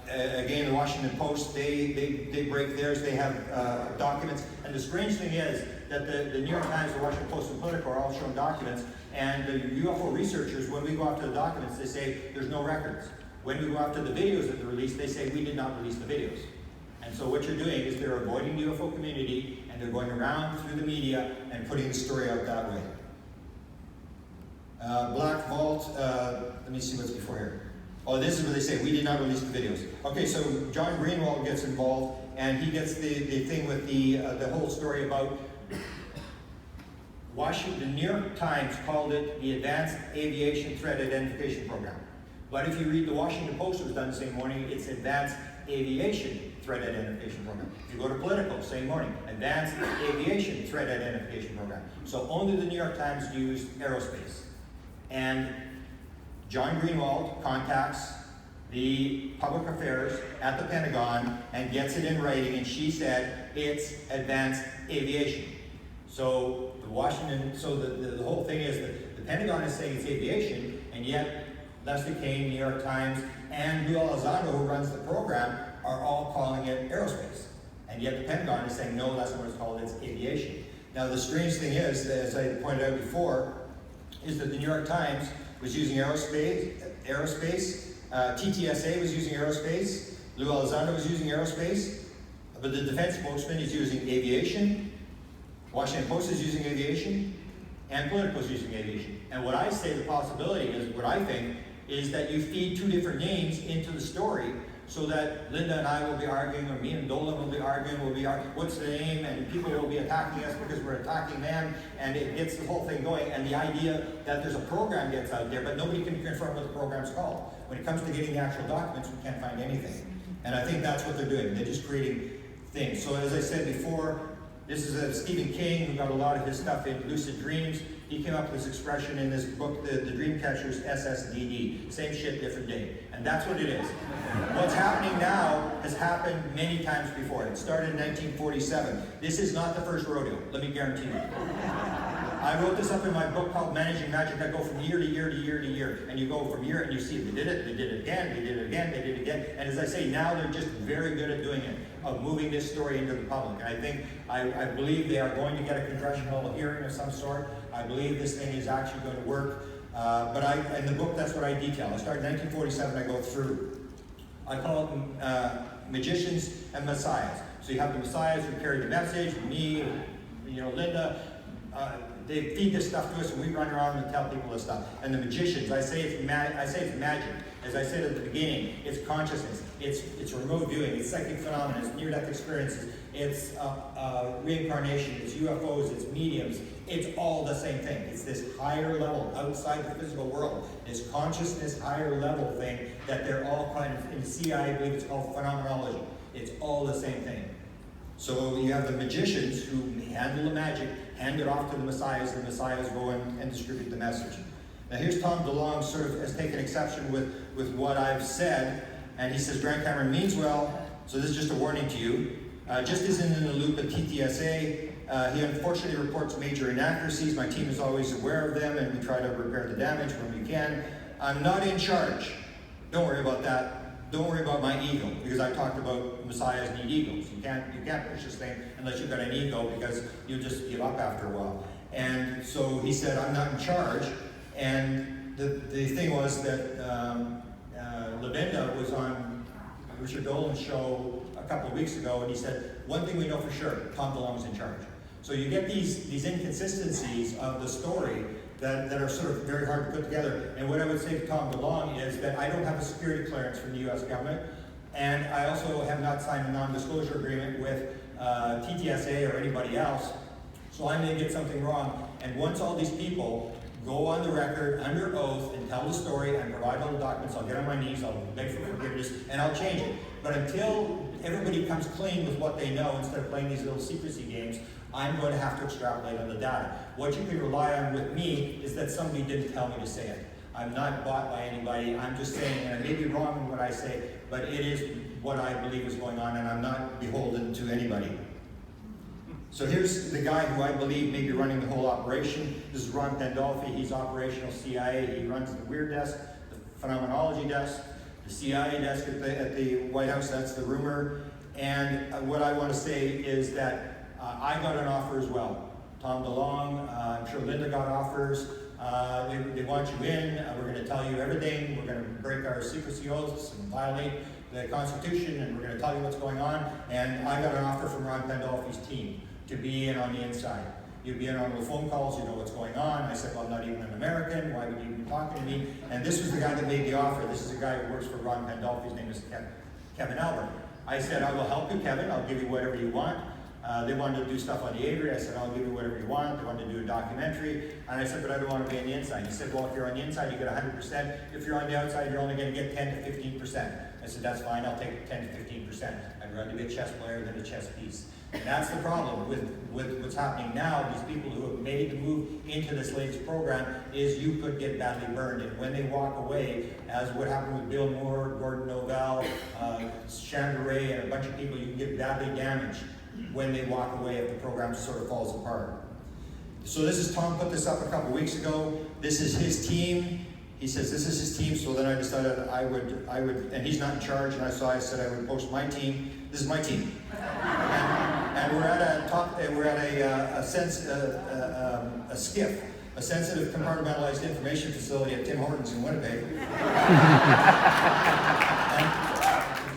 [SPEAKER 2] Again, the Washington Post, they break theirs. They have documents. And the strange thing is that the New York Times, the Washington Post, and Politico are all shown documents. And the UFO researchers, when we go after the documents, they say there's no records. When we go after the videos that are released, they say we did not release the videos. And so what you're doing is they're avoiding the UFO community, and they're going around through the media and putting the story out that way. Black Vault, let me see what's before here. Oh, this is where they say, we did not release the videos. Okay, so John Greenwald gets involved, and he gets the thing with the whole story about Washington. The New York Times called it the Advanced Aviation Threat Identification Program. But if you read the Washington Post, it was done the same morning, it's Advanced Aviation Threat Identification Program. If you go to Politico, same morning, Advanced Aviation Threat Identification Program. So only the New York Times used aerospace. And John Greenwald contacts the public affairs at the Pentagon and gets it in writing, and she said it's advanced aviation. So the whole thing is that the Pentagon is saying it's aviation, and yet Leslie Kean, New York Times, and Lou Elizondo, who runs the program, are all calling it aerospace. And yet the Pentagon is saying, no, that's what it's called, it's aviation. Now the strange thing is, as I pointed out before, is that the New York Times was using aerospace, TTSA was using aerospace, Lou Elizondo was using aerospace, but the defense spokesman is using aviation, Washington Post is using aviation, and Politico is using aviation. And what I say the possibility is, what I think, is that you feed 2 different names into the story, so that Linda and I will be arguing, or me and Dolan will be arguing, what's the name, and people will be attacking us because we're attacking them, and it gets the whole thing going, and the idea that there's a program gets out there, but nobody can confirm what the program's called. When it comes to getting the actual documents, we can't find anything. And I think that's what they're doing. They're just creating things. So as I said before, this is Stephen King, who got a lot of his stuff in lucid dreams. he came up with this expression in this book, The Dreamcatcher's SSDD. Same shit, different day. And that's what it is. What's happening now has happened many times before. It started in 1947. This is not the first rodeo, let me guarantee you. I wrote this up in my book called Managing Magic. I go from year to year to year to year. And you go from year and you see they did it again, they did it again, they did it again. And as I say, now they're just very good at doing it, of moving this story into the public. And I think, I believe they are going to get a congressional hearing of some sort. I believe this thing is actually going to work. But in the book, that's what I detail. I started in 1947, I go through. I call them magicians and messiahs. So you have the messiahs who carry the message, me, Linda, they feed this stuff to us and we run around and tell people this stuff. And the magicians, I say it's magic. As I said at the beginning, it's consciousness, it's remote viewing, it's psychic phenomena, it's near-death experiences, it's reincarnation, it's UFOs, it's mediums, it's all the same thing. It's this higher level, outside the physical world, this consciousness higher level thing that they're all kind of, in the CIA, I believe it's called phenomenology. It's all the same thing. So you have the magicians who handle the magic, hand it off to the messiahs go and distribute the message. Now here's Tom DeLonge sort of has taken exception with what I've said, and he says, Grant Cameron means well, so this is just a warning to you. Just isn't in the loop at TTSA. He unfortunately reports major inaccuracies. My team is always aware of them, and we try to repair the damage when we can. I'm not in charge. Don't worry about that. Don't worry about my ego, because I talked about messiahs need egos. You can't push this thing unless you've got an ego, because you'll just give up after a while. And so he said, I'm not in charge. And the thing was that Lavinda was on Richard Dolan's show a couple of weeks ago, and he said, one thing we know for sure, Tom DeLonge's in charge. So you get these inconsistencies of the story that are sort of very hard to put together. And what I would say to Tom DeLonge is that I don't have a security clearance from the US government, and I also have not signed a non-disclosure agreement with TTSA or anybody else, so I may get something wrong. And once all these people go on the record under oath and tell the story and provide all the documents, I'll get on my knees, I'll beg for forgiveness, and I'll change it. But until everybody comes clean with what they know, instead of playing these little secrecy games, I'm going to have to extrapolate on the data. What you can rely on with me is that somebody didn't tell me to say it. I'm not bought by anybody, I'm just saying, and I may be wrong in what I say, but it is what I believe is going on, and I'm not beholden to anybody. So here's the guy who I believe may be running the whole operation. This is Ron Pandolfi. He's operational CIA. He runs the Weird Desk, the Phenomenology Desk, the CIA desk at the White House. That's the rumor. And what I want to say is that I got an offer as well. Tom DeLonge, I'm sure Linda got offers. They want you in. We're going to tell you everything. We're going to break our secrecy oaths and violate the Constitution, and we're going to tell you what's going on. And I got an offer from Ron Pandolfi's team to be in on the inside. You'd be in on the phone calls, you know what's going on. I said, well, I'm not even an American, why would you be talking to me? And this was the guy that made the offer. This is a guy who works for Ron Pandolfi, his name is Kevin Albert. I said, I will help you, Kevin, I'll give you whatever you want. They wanted to do stuff on the Avery. I said, I'll give you whatever you want. They wanted to do a documentary. And I said, but I don't want to be on the inside. He said, well, if you're on the inside, you get 100%. If you're on the outside, you're only going to get 10 to 15%. I said, that's fine, I'll take 10 to 15%. I'd rather be a chess player than a chess piece. And that's the problem with what's happening now. These people who have made the move into this latest program is you could get badly burned. And when they walk away, as what happened with Bill Moore, Gordon Novell, Chandray, and a bunch of people, you can get badly damaged when they walk away if the program sort of falls apart. So this is, Tom put this up a couple weeks ago. This is his team. He says this is his team, so then I decided I would, and he's not in charge, and I said I would post my team. This is my team. And we're at a SCIF, a sensitive compartmentalized information facility at Tim Hortons in Winnipeg. And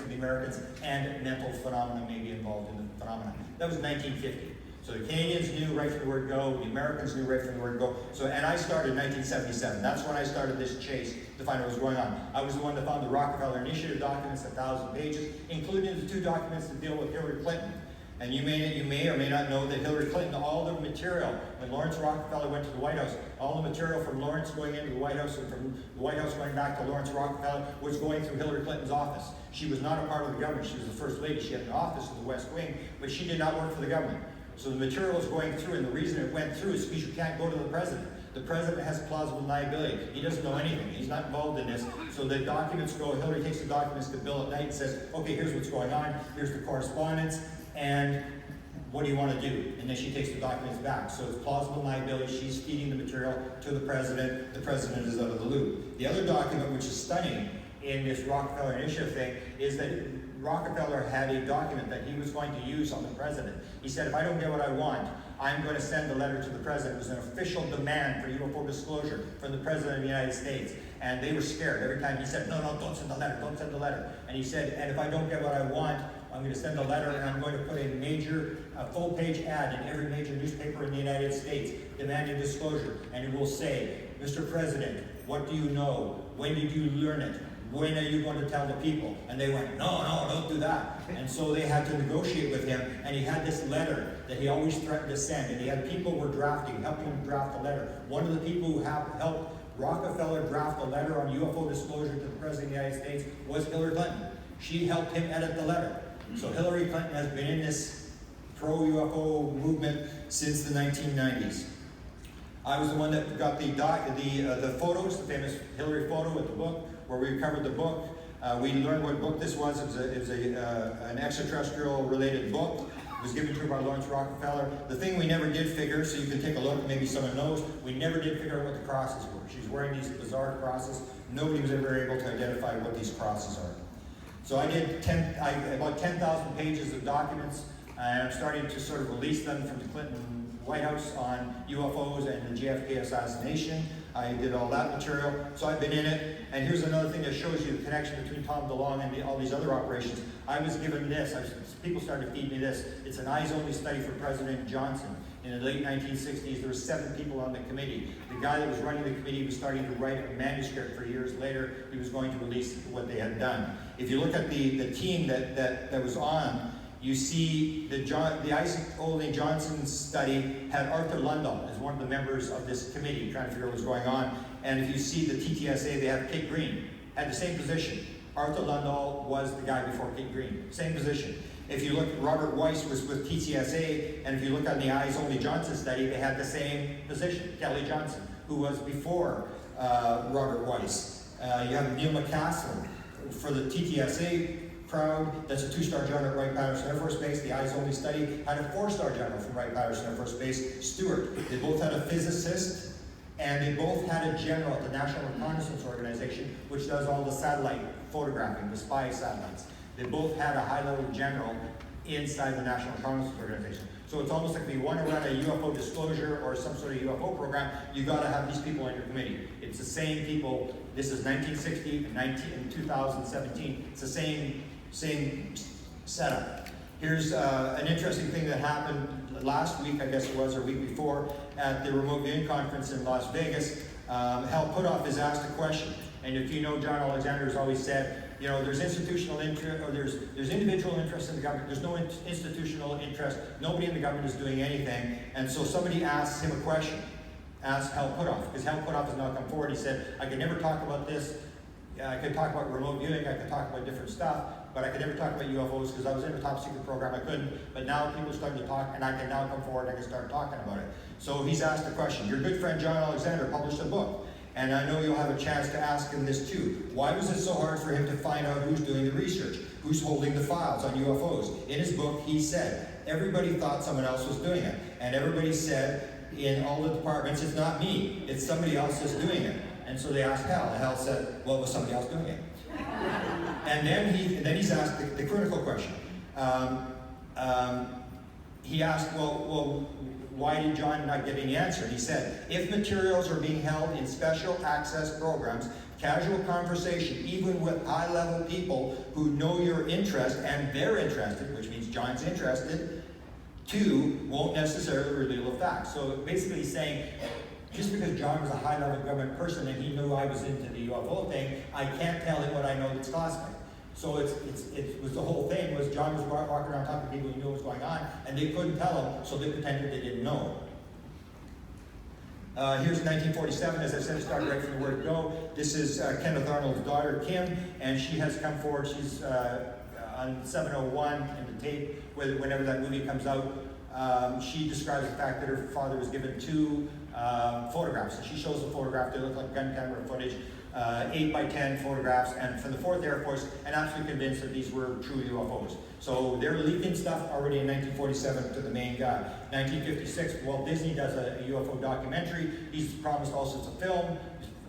[SPEAKER 2] the Americans, and mental phenomena may be involved in the phenomena. That was 1950. So the Canadians knew right from the word go, the Americans knew right from the word go. So, and I started in 1977. That's when I started this chase to find out what was going on. I was the one that found the Rockefeller Initiative documents, 1,000 pages, including the 2 documents that deal with Hillary Clinton. And you may or may not know that Hillary Clinton, all the material, when Lawrence Rockefeller went to the White House, all the material from Lawrence going into the White House and from the White House going back to Lawrence Rockefeller was going through Hillary Clinton's office. She was not a part of the government. She was the First Lady. She had an office in the West Wing, but she did not work for the government. So the material is going through, and the reason it went through is because you can't go to the president. The president has plausible deniability. He doesn't know anything. He's not involved in this. So the documents go, Hillary takes the documents to Bill at night and says, okay, here's what's going on, here's the correspondence, and what do you want to do? And then she takes the documents back. So it's plausible deniability. She's feeding the material to the president. The president is out of the loop. The other document, which is stunning in this Rockefeller Initiative thing, is that Rockefeller had a document that he was going to use on the president. He said, if I don't get what I want, I'm going to send a letter to the president. It was an official demand for UFO disclosure from the president of the United States. And they were scared. Every time he said, no, don't send the letter, don't send the letter. And he said, and if I don't get what I want, I'm going to send a letter and I'm going to put a major, full-page ad in every major newspaper in the United States demanding disclosure. And it will say, Mr. President, what do you know? When did you learn it? When are you going to tell the people? And they went, no, don't do that. And so they had to negotiate with him, and he had this letter that he always threatened to send, and he had people who were drafting, helping him draft the letter. One of the people who helped Rockefeller draft a letter on UFO disclosure to the President of the United States was Hillary Clinton. She helped him edit the letter. So Hillary Clinton has been in this pro-UFO movement since the 1990s. I was the one that got the photos, the famous Hillary photo with the book, where we covered the book. We learned what book this was. It was an extraterrestrial-related book. It was given to her by Lawrence Rockefeller. The thing we never did figure, so you can take a look, maybe someone knows, we never did figure out what the crosses were. She's wearing these bizarre crosses. Nobody was ever able to identify what these crosses are. So I did about 10,000 pages of documents, and I'm starting to sort of release them from the Clinton White House on UFOs and the JFK assassination. I did all that material, so I've been in it. And here's another thing that shows you the connection between Tom DeLonge and all these other operations. I was given this, people started to feed me this. It's an eyes-only study for President Johnson. In the late 1960s, there were 7 people on the committee. The guy that was running the committee was starting to write a manuscript for years later. He was going to release what they had done. If you look at the team that was on, you see the Isaac Olney Johnson study had Arthur Lundahl as one of the members of this committee trying to figure out what's going on. And if you see the TTSA, they have Kate Green, had the same position. Arthur Lundahl was the guy before Kate Green, same position. If you look, Robert Weiss was with TTSA, and if you look on the Eyes Only Johnson study, they had the same position, Kelly Johnson, who was before Robert Weiss. You have Neil McCaslin for the TTSA crowd. That's a 2-star general at Wright-Patterson Air Force Base. The Eyes Only study had a 4-star general from Wright-Patterson Air Force Base, Stewart. They both had a physicist, and they both had a general at the National Reconnaissance Organization, which does all the satellite photographing, the spy satellites. They both had a high-level general inside the National Reconnaissance Organization. So it's almost like if you want to run a UFO disclosure or some sort of UFO program, you got to have these people on your committee. It's the same people. This is 1960 and 2017. It's the same setup. Here's an interesting thing that happened last week, I guess it was, or week before, at the Remote Viewing Conference in Las Vegas. Hal Puthoff is asked a question, and if you know, John Alexander has always said, you know, there's institutional interest, or there's individual interest in the government. There's no institutional interest. Nobody in the government is doing anything. And so somebody asks him a question, asked Hal Puthoff, because Hal Puthoff has now come forward. He said, I can never talk about this. I could talk about remote viewing. I could talk about different stuff, but I could never talk about UFOs because I was in a top secret program. I couldn't. But now people are starting to talk, and I can now come forward and I can start talking about it. So he's asked a question. Your good friend John Alexander published a book. And I know you'll have a chance to ask him this too. Why was it so hard for him to find out who's doing the research? Who's holding the files on UFOs? In his book, he said, everybody thought someone else was doing it. And everybody said, in all the departments, it's not me, it's somebody else that's doing it. And so they asked Hal, and Hal said, well, was somebody else doing it? And then he's asked the critical question. He asked, well, why did John not get any answer? And he said, if materials are being held in special access programs, casual conversation, even with high-level people who know your interest and they're interested, which means John's interested, too, won't necessarily reveal the facts. So basically he's saying, just because John was a high-level government person and he knew I was into the UFO thing, I can't tell him what I know that's cosmic. So it was the whole thing was John was walking around talking to people who knew what was going on, and they couldn't tell him, so they pretended they didn't know. Here's 1947, as I said, it started right from the word go. This is Kenneth Arnold's daughter, Kim, and she has come forward. She's on 701 in the tape, whenever that movie comes out. She describes the fact that her father was given 2 photographs. And she shows the photograph. They look like gun camera footage, 8x10 photographs. And from the 4th Air Force, and absolutely convinced that these were true UFOs. So they're leaking stuff already in 1947 to the main guy. 1956, Walt Disney does a UFO documentary. He's promised all sorts of film,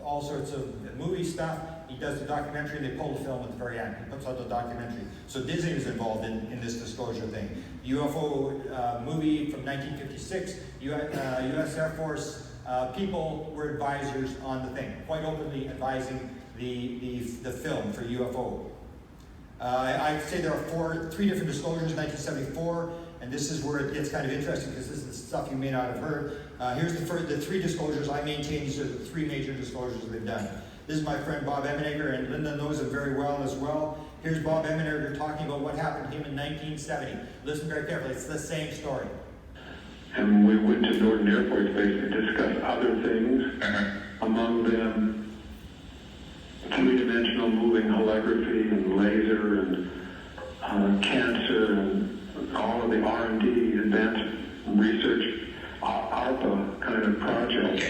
[SPEAKER 2] all sorts of movie stuff. He does the documentary, and they pull the film at the very end. He puts out the documentary. So Disney was involved in this disclosure thing. UFO movie from 1956, U.S. Air Force people were advisors on the thing, quite openly advising the film for UFO. I'd say there are 3 different disclosures in 1974, and this is where it gets kind of interesting because this is stuff you may not have heard. Here's the 3 disclosures I maintain. These are the 3 major disclosures they've done. This is my friend Bob Emenegger, and Linda knows him very well as well. Here's Bob Emenegger talking about what happened to him in 1970. Listen very carefully, it's the same story.
[SPEAKER 4] And we went to Norton Air Force Base to discuss other things, among them 3-dimensional moving holography and laser and cancer and all of the R&D, advanced research, ARPA kind of projects.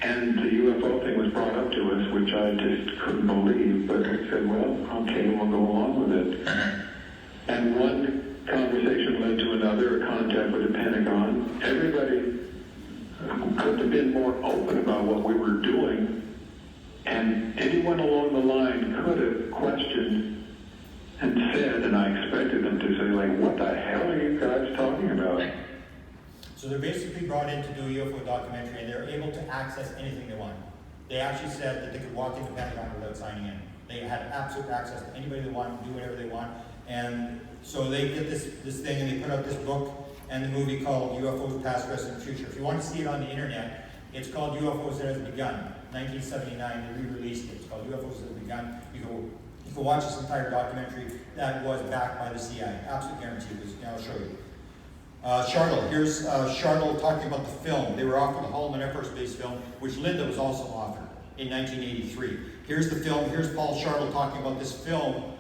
[SPEAKER 4] And the UFO thing was brought up to us, which I just couldn't believe, but I said, well, okay, we'll go along with it. And one conversation led to another, a contact with the Pentagon. Everybody couldn't have been more open about what we were doing, and anyone along the line could have questioned and said, and I expected them to say, like, what the hell are you guys talking about?
[SPEAKER 2] So they're basically brought in to do a UFO documentary, and they're able to access anything they want. They actually said that they could walk into Pentagon without signing in. They had absolute access to anybody they want, do whatever they want. And so they get this thing, and they put out this book and the movie called UFOs Past, Present, and Future. If you want to see it on the internet, it's called UFOs That Has Begun. 1979, they re-released it. It's called UFOs That Has Begun. You can watch this entire documentary that was backed by the CIA. Absolute guarantee. I'll show you. Charlotte, here's Charlotte talking about the film. They were offered the Holloman Air Force Base film, which Linda was also offered in 1983. Here's the film. Here's Paul Charlotte talking about this film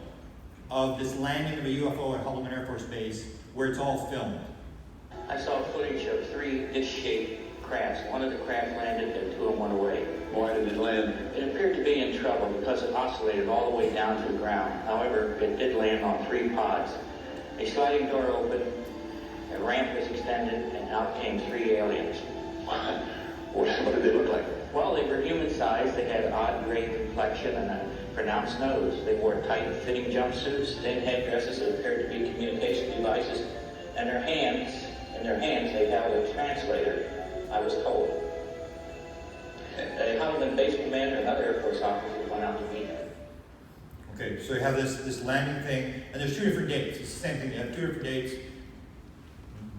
[SPEAKER 2] of this landing of a UFO at Holloman Air Force Base, where it's all filmed.
[SPEAKER 5] I saw footage of 3 dish-shaped crafts. One of the craft landed and 2 of them went away.
[SPEAKER 4] Why did it land?
[SPEAKER 5] It appeared to be in trouble because it oscillated all the way down to the ground. However, it did land on 3 pods. A sliding door opened, a ramp was extended, and out came 3 aliens.
[SPEAKER 4] What did they look like?
[SPEAKER 5] Well, they were human-sized. They had odd gray complexion and a pronounced nose. They wore tight-fitting jumpsuits, thin headdresses that appeared to be communication devices, and in their hands they held a translator, I was told. The Holloman Base commander and other Air Force officers went out to meet them.
[SPEAKER 2] Okay, so you have this landing thing, and there's 2 different dates. It's the same thing. You have 2 different dates.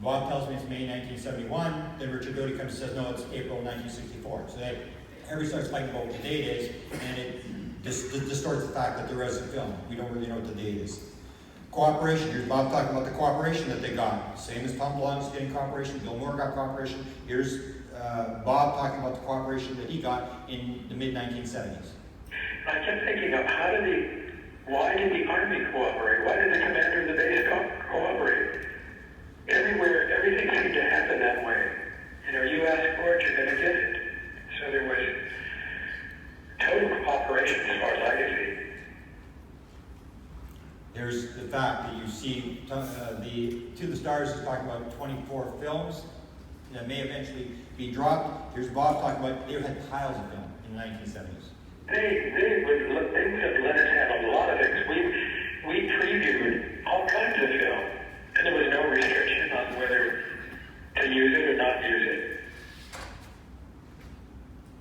[SPEAKER 2] Bob tells me it's May 1971. Then Richard Doty comes and says, no, it's April 1964. So everybody starts fighting about what the date is, and it distorts the fact that there is a film. We don't really know what the date is. Cooperation. Here's Bob talking about the cooperation that they got. Same as Tom DeLonge's getting cooperation. Bill Moore got cooperation. Here's Bob talking about the cooperation that he got in the mid-1970s.
[SPEAKER 6] I kept thinking of why did the Army cooperate? Why did the commander of the base cooperate? Everywhere, everything seemed to happen that way. You ask for it, you're going to get it. So there was total cooperation as far as I could see.
[SPEAKER 2] There's the fact that you see To the Stars is talking about 24 films that may eventually be dropped. Here's Bob talking about they had piles of film in the 1970s.
[SPEAKER 6] They would let us have a lot of things. We previewed all kinds of film, and there was no restriction on whether to use it or not use it.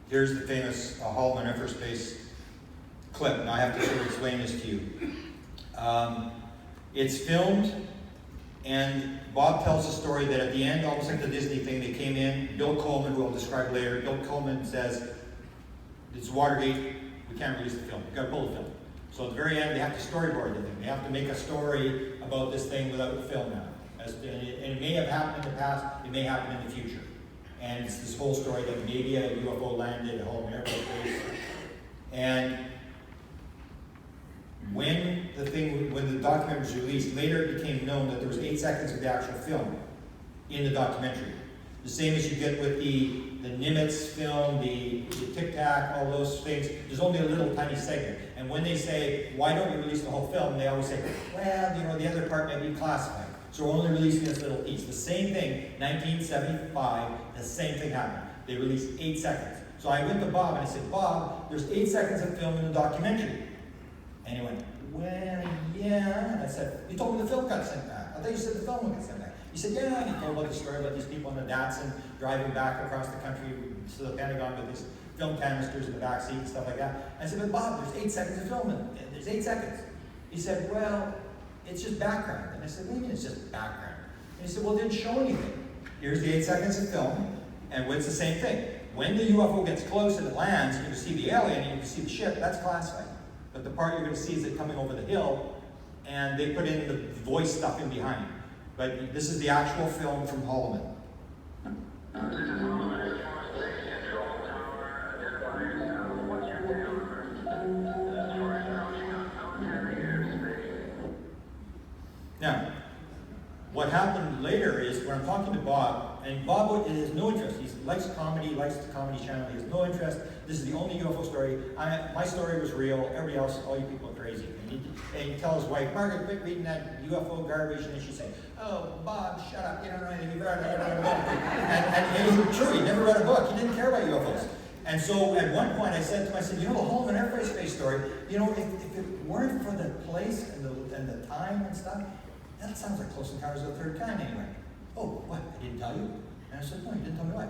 [SPEAKER 2] Here's the famous Holloman Air Force Base clip. Now I have to sort of explain this to you. It's filmed, and Bob tells a story that at the end, almost like the Disney thing, they came in. Bill Coleman, who I'll describe later, Bill Coleman says, it's Watergate, we can't release the film. We've got to pull the film. So at the very end, they have to storyboard the thing. They have to make a story about this thing without the film now. And it may have happened in the past, it may happen in the future. And it's this whole story that maybe a UFO landed at Holloman Air Force Base. And when the documentary was released, later it became known that there was 8 seconds of the actual film in the documentary. The same as you get with the Nimitz film, the Tic Tac, all those things, there's only a little tiny segment. And when they say, why don't you release the whole film, they always say, well, you know, the other part may be classified. So we're only releasing this little piece. The same thing, 1975, the same thing happened. They released 8 seconds. So I went to Bob and I said, Bob, there's 8 seconds of film in the documentary. And he went, well, yeah. And I said, you told me the film got sent back. I thought you said the film would get sent back. He said, yeah. And he told about the story about these people in the Datsun driving back across the country to the Pentagon with these film canisters in the back seat and stuff like that. I said, but Bob, there's 8 seconds of film and there's 8 seconds. He said, well, it's just background. And I said, what do you mean it's just background? And he said, well, it didn't show anything. Here's the 8 seconds of film, and it's the same thing. When the UFO gets close and it lands, you can see the alien and you can see the ship, that's classified. But the part you're going to see is it coming over the hill, and they put in the voice stuff in behind. But this is the actual film from Holloman. Now, what happened later is when I'm talking to Bob, and Bob has no interest. He likes comedy, likes the Comedy Channel. He has no interest. This is the only UFO story. My story was real. Everybody else, all you people are crazy. And he tells his wife, Margaret, quit reading that UFO garbage. And then she said, oh, Bob, shut up. You don't know anything. You've never read a book. And it's true. He never read a book. He didn't care about UFOs. And so at one point I said to him, I said, you know, the Holloman Air Force Base story, you know, if it weren't for the place and the time and stuff, that sounds like Close Encounters of the Third Kind anyway. Oh, what? I didn't tell you? And I said, no, you didn't tell me what?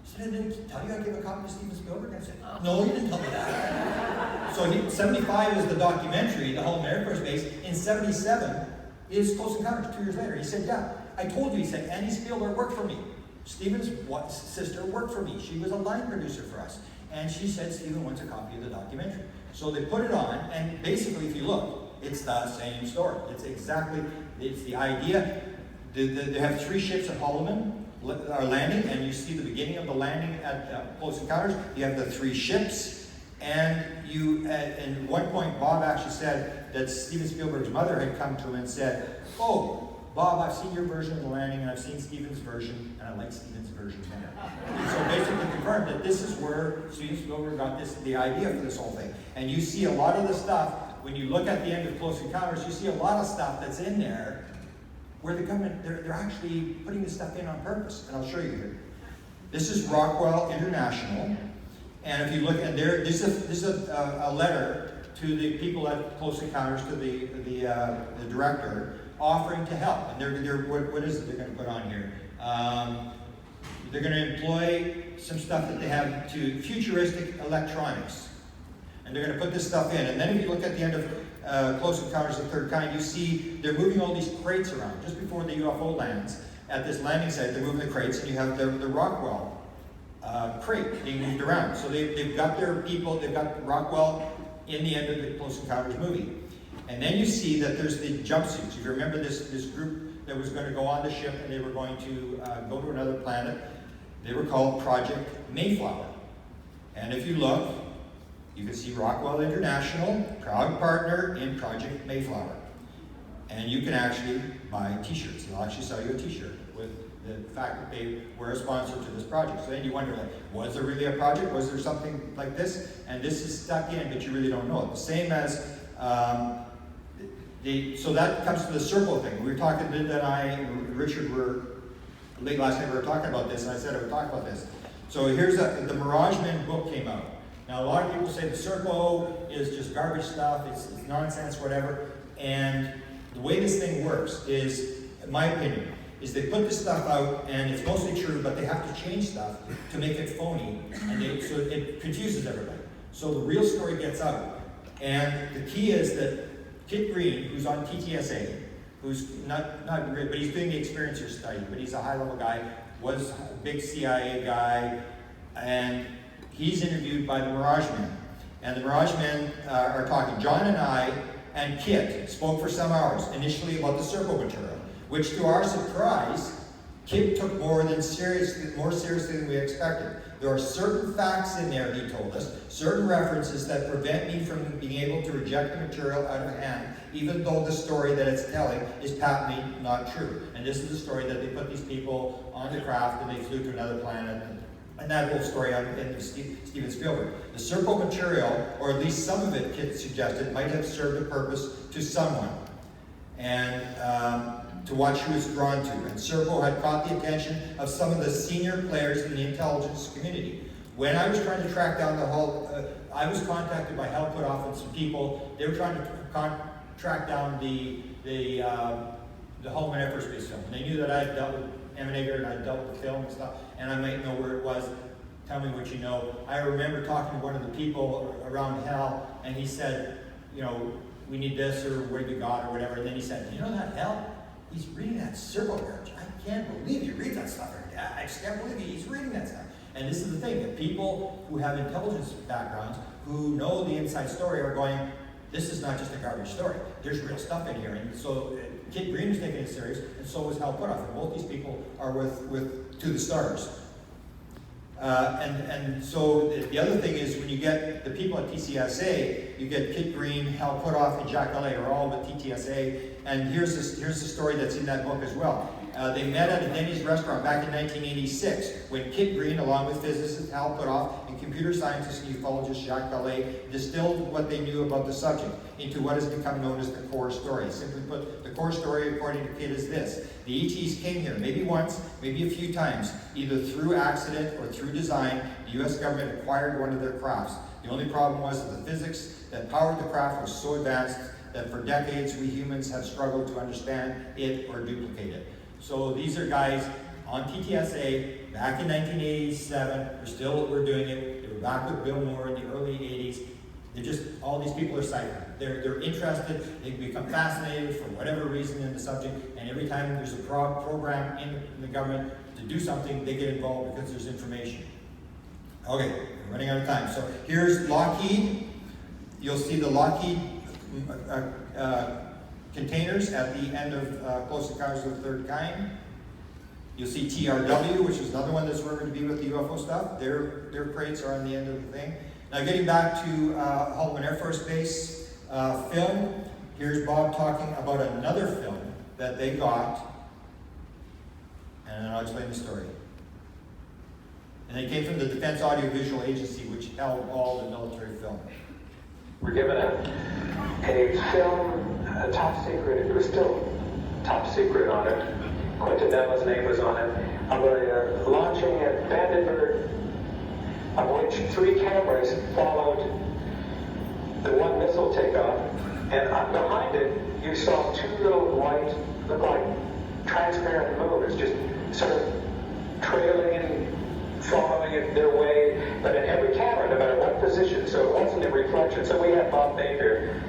[SPEAKER 2] He said, I didn't tell you I gave a copy to Steven Spielberg? And I said, no, you didn't tell me that. So 75 is the documentary, the Holloman Air Force Base. In 77 is Close Encounters, 2 years later. He said, yeah, I told you, he said, Andy Spielberg worked for me. Steven's sister worked for me. She was a line producer for us. And she said, Steven wants a copy of the documentary. So they put it on, and basically, if you look, it's the same story. It's the idea. They have 3 ships at Holloman are landing, and you see the beginning of the landing at Close Encounters. You have the 3 ships, and at one point, Bob actually said that Steven Spielberg's mother had come to him and said, oh, Bob, I've seen your version of the landing, and I've seen Steven's version, and I like Steven's version better. So basically confirmed that this is where Steven Spielberg got the idea for this whole thing. And you see a lot of the stuff, when you look at the end of Close Encounters, you see a lot of stuff that's in there where the government, they're actually putting this stuff in on purpose. And I'll show you here. This is Rockwell International. And if you look at there, this is a letter to the people at Close Encounters, to the director, offering to help. And what is it they're going to put on here? They're going to employ some stuff that they have to futuristic electronics. And they're going to put this stuff in. And then if you look at the end of Close Encounters of the Third Kind, you see they're moving all these crates around. Just before the UFO lands, at this landing site, they're moving the crates, and you have the Rockwell crate being moved around. So they've got their people, they've got Rockwell in the end of the Close Encounters movie. And then you see that there's the jumpsuits. If you remember this group that was going to go on the ship and they were going to go to another planet, they were called Project Mayflower. And if you look, you can see Rockwell International, proud partner in Project Mayflower. And you can actually buy t-shirts. They'll actually sell you a t-shirt with the fact that they were a sponsor to this project. So then you wonder, like, was there really a project? Was there something like this? And this is stuck in, but you really don't know it. The same as, so that comes to the circle thing. We were talking, Linda and I and Richard were, late last night we were talking about this, and I said I would talk about this. So here's the Mirage Men book came out. Now a lot of people say the circle is just garbage stuff, it's nonsense, whatever. And the way this thing works is, in my opinion, is they put this stuff out and it's mostly true, but they have to change stuff to make it phony, and so it confuses everybody. So the real story gets out. And the key is that Kit Green, who's on TTSA, who's not great, but he's doing the experiencer study, but he's a high-level guy, was a big CIA guy, and he's interviewed by the Mirage Men. And the Mirage Men are talking. John and I and Kit spoke for some hours, initially about the circle material, which to our surprise, Kit took more seriously than we expected. There are certain facts in there, he told us, certain references that prevent me from being able to reject the material out of hand, even though the story that it's telling is patently not true. And this is the story that they put these people on the craft and they flew to another planet and And that whole story in Steven Spielberg. The Serpo material, or at least some of it, Kit suggested, might have served a purpose to someone, and to watch who was drawn to. And Serpo had caught the attention of some of the senior players in the intelligence community. When I was trying to track down the whole, I was contacted by Hal Puthoff and some people. They were trying to track down the Holman Air Force Base film. And they knew that I had dealt with Emanator and I had dealt with film and stuff, and I might know where it was. Tell me what you know. I remember talking to one of the people around Hal, and he said, you know, we need this, or what have you got, or whatever. And then he said, you know that Hal? He's reading that Serpo marriage. I can't believe he reads that stuff. I just can't believe he's reading that stuff. And this is the thing, that people who have intelligence backgrounds, who know the inside story, are going, this is not just a garbage story. There's real stuff in here. And so Kit Green was taking it serious, and so was Hal Puthoff. And both these people are with To the Stars. And so the other thing is, when you get the people at TCSA, you get Kit Green, Hal Puthoff, and Jack LA are all with TTSA. And here's the story that's in that book as well. They met at a Denny's restaurant back in 1986 when Kit Green, along with physicist Hal Puthoff and computer scientist and ufologist Jacques Vallée, distilled what they knew about the subject into what has become known as the core story. Simply put, the core story, according to Kit, is this. The ETs came here maybe once, maybe a few times, either through accident or through design. The U.S. government acquired one of their crafts. The only problem was that the physics that powered the craft was so advanced that for decades we humans have struggled to understand it or duplicate it. So these are guys on TTSA back in 1987. We're doing it. They were back with Bill Moore in the early 80s. They're just, all these people are psychic. They're interested. They become fascinated for whatever reason in the subject. And every time there's a program in the government to do something, they get involved because there's information. Okay, we're running out of time. So here's Lockheed. You'll see the Lockheed containers at the end of Close Encounters of the Third Kind. You'll see TRW, which is another one that's rumored to be with the UFO stuff. Their crates are on the end of the thing. Now getting back to Holman Air Force Base film, here's Bob talking about another film that they got, and I'll explain the story. And it came from the Defense Audiovisual Agency, which held all the military film.
[SPEAKER 7] We're given a film, a top secret, it was still top secret on it. Quentin Nella's name was on it, of a launching at Vandenberg, of which 3 cameras followed the one missile takeoff, and behind it you saw 2 little white, look like transparent moons, just sort of trailing and following it their way, but in every camera, no matter what position, so it wasn't a reflection. So we had Bob Baker,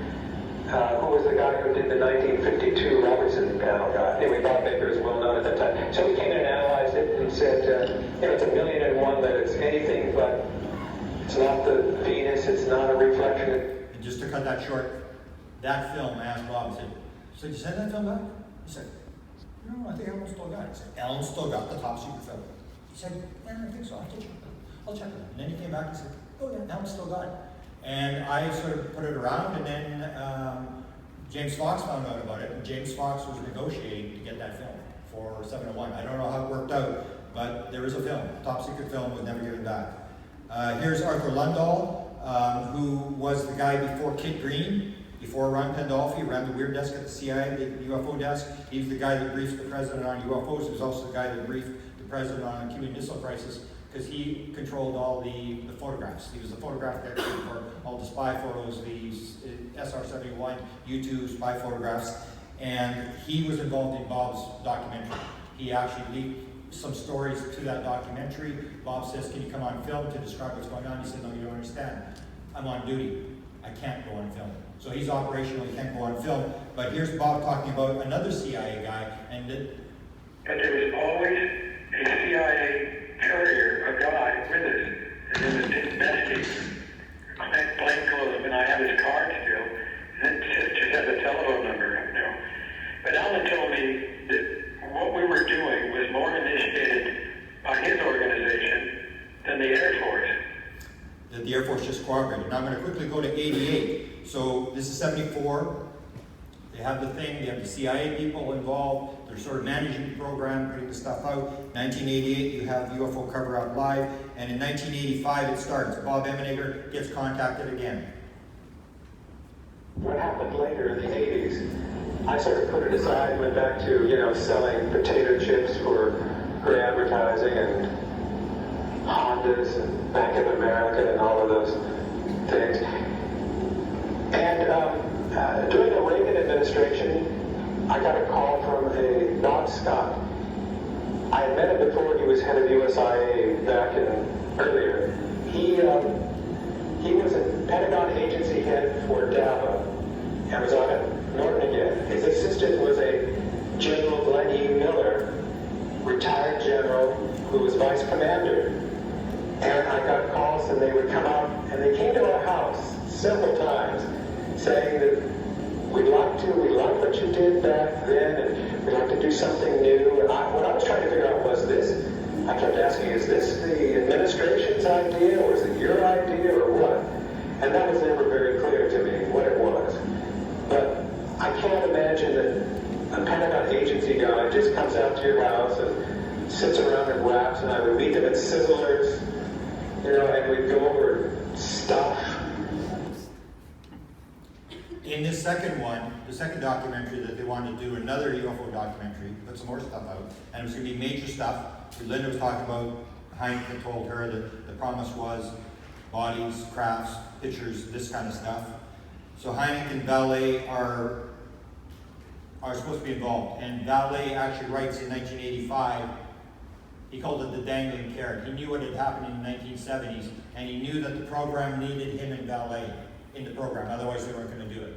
[SPEAKER 7] who was the guy who did the 1952 Robertson panel guy. Anyway, Bob Baker is well known at that time. So we came in and analyzed it and said, it's 1,000,001 that it's anything but, it's not the Venus, it's not a reflection.
[SPEAKER 2] And just to cut that short, that film, I asked Bob, I said, so did you send that film back? He said, no, I think Ellen still got it. He said, Ellen still got the top secret film. He said, yeah, I think so, I'll check it. And then he came back and said, oh yeah, Ellen still got it. And I sort of put it around, and then James Fox found out about it, and James Fox was negotiating to get that film for 701. I don't know how it worked out, but there is a film, top secret film, was never given back. Here's Arthur Lundahl, who was the guy before Kit Green, before Ron Pandolfi, ran the weird desk at the CIA, the UFO desk. He was the guy that briefed the president on UFOs. He was also the guy that briefed the president on the Cuban Missile Crisis, because he controlled all the photographs. He was the photograph expert for all the spy photos, the SR-71, U-2 spy photographs, and he was involved in Bob's documentary. He actually leaked some stories to that documentary. Bob says, can you come on film to describe what's going on? He said, no, you don't understand. I'm on duty. I can't go on film. So he's operational, he can't go on film. But here's Bob talking about another CIA guy, and
[SPEAKER 6] but there was always a CIA courier, a guy with us, and in his bestie, plain clothes, and I have his card still, and it just has a telephone number, you know. But Alan told me that what we were doing was more initiated by his organization than the Air Force.
[SPEAKER 2] That the Air Force just cooperated. Now I'm going to quickly go to 88. So this is 74. They have the thing, they have the CIA people involved, they're sort of managing the program, putting the stuff out. 1988, you have UFO Cover-Up Live, and in 1985 it starts. Bob Emenegger gets contacted again.
[SPEAKER 7] What happened later in the 80s, I sort of put it aside, went back to, selling potato chips for advertising and Hondas and Bank of America and all of those things. And during the Reagan administration, I got a call from a Bob Scott. I had met him before he was head of USIA back earlier. He was a Pentagon agency head for DAVA and was on at Norton again. His assistant was a General Glenn E. Miller, retired general who was vice commander. And I got calls and they would come out and they came to our house several times saying that we like what you did back then and we'd like to do something new. And what I was trying to figure out was this. I kept asking, is this the administration's idea or is it your idea or what? And that was never very clear to me what it was. But I can't imagine that a Pentagon agency guy just comes out to your house and sits around and raps, and I would meet them at Sizzlers, and we'd go over stuff.
[SPEAKER 2] In this second one, the second documentary that they wanted to do, another UFO documentary, put some more stuff out, and it was going to be major stuff. Linda was talking about, Heineken told her that the promise was bodies, crafts, pictures, this kind of stuff. So Heineken and Valet are supposed to be involved, and Valet actually writes in 1985, he called it the dangling carrot. He knew what had happened in the 1970s, and he knew that the program needed him and Valet in the program, otherwise they weren't going to do it.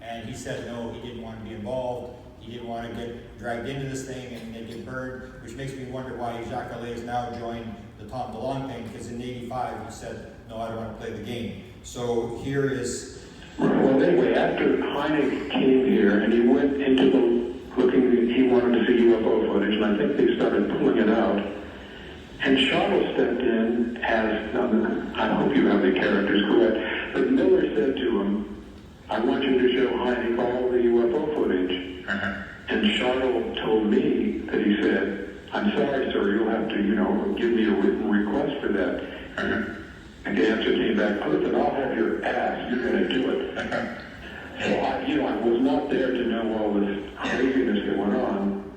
[SPEAKER 2] And he said no, he didn't want to be involved, he didn't want to get dragged into this thing and get burned, which makes me wonder why Jacques Allais has now joined the Tom DeLonge thing, because in 85 he said, no, I don't want to play the game. So here is...
[SPEAKER 4] Well, anyway, after Heineck came here and he went into he wanted to see UFO footage, and I think they started pulling it out. And Shottle stepped in as, I hope you have the characters correct, but Miller said to him, I want you to show Heineck all the UFO footage. And Shottle told me that he said, I'm sorry, sir, you'll have to, give me a written request for that. And the answer came back, listen, I'll have your ass, you're going to do it. So I was not there to know all this craziness that went on.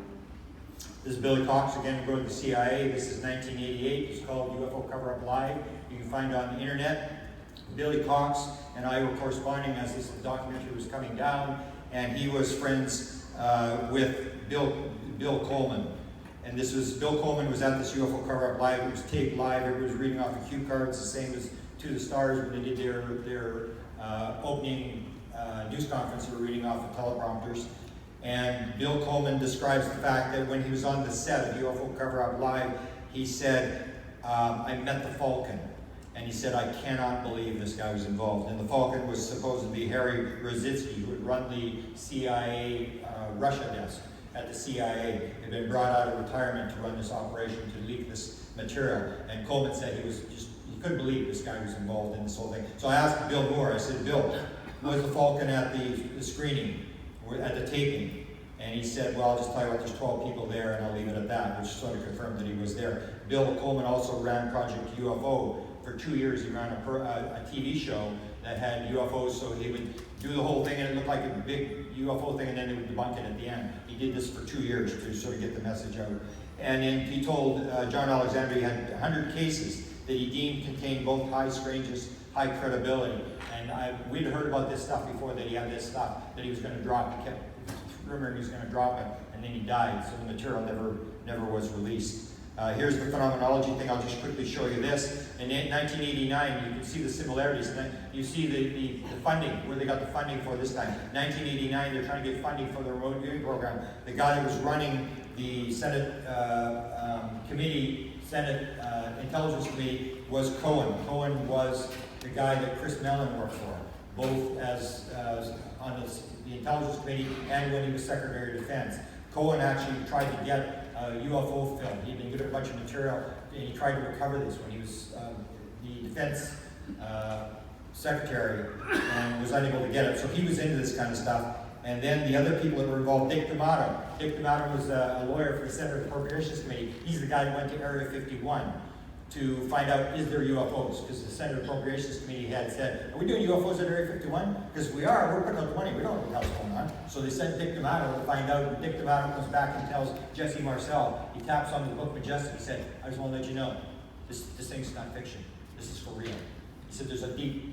[SPEAKER 2] This is Billy Cox again, go to the CIA. This is 1988. It's called UFO Cover-Up Live. You can find it on the internet. Billy Cox and I were corresponding as this documentary was coming down, and he was friends with Bill Coleman. And this was, Bill Coleman was at this UFO Cover-Up Live. It was taped live. Everybody was reading off the cue cards, the same as To the Stars when they did their opening news conference. They were reading off the teleprompters. And Bill Coleman describes the fact that when he was on the set of UFO Cover-Up Live, he said, I met the Falcon. And he said, I cannot believe this guy was involved. And the Falcon was supposed to be Harry Rositsky, who had run the CIA Russia desk at the CIA. Had been brought out of retirement to run this operation to leak this material. And Coleman said he couldn't believe this guy was involved in this whole thing. So I asked Bill Moore, I said, Bill, was the Falcon at the screening, or at the taping? And he said, well, I'll just tell you what, there's 12 people there, and I'll leave it at that, which sort of confirmed that he was there. Bill Coleman also ran Project UFO. For 2 years, he ran a TV show that had UFOs, so he would do the whole thing, and it looked like a big UFO thing, and then they would debunk it at the end. He did this for 2 years to sort of get the message out. And then he told John Alexander he had 100 cases that he deemed contained both high strangeness, high credibility. And we'd heard about this stuff before, that he had this stuff that he was going to drop. He kept rumoring he was going to drop it, and then he died, so the material never was released. Here's the phenomenology thing. I'll just quickly show you this. In 1989, you can see the similarities. And then you see the funding, where they got the funding for this time. 1989, they're trying to get funding for the remote viewing program. The guy that was running the Senate Intelligence Committee was Cohen. Cohen was the guy that Chris Mellon worked for, both as on the Intelligence Committee and when he was Secretary of Defense. Cohen actually tried to get UFO film. He'd been given a bunch of material, and he tried to recover this when he was the defense secretary, and was unable to get it. So he was into this kind of stuff. And then the other people that were involved, Dick D'Amato. Dick D'Amato was a lawyer for the Senate Appropriations Committee. He's the guy who went to Area 51 to find out, is there UFOs? Because the Senate Appropriations Committee had said, are we doing UFOs at Area 51? Because we are, we're putting out the money, we don't know what the hell's going on. So they sent Dick D'Amato to find out, and Dick D'Amato comes back and tells Jesse Marcel, he taps on the book Majestic, he said, I just want to let you know, this thing's not fiction, this is for real. He said there's a deep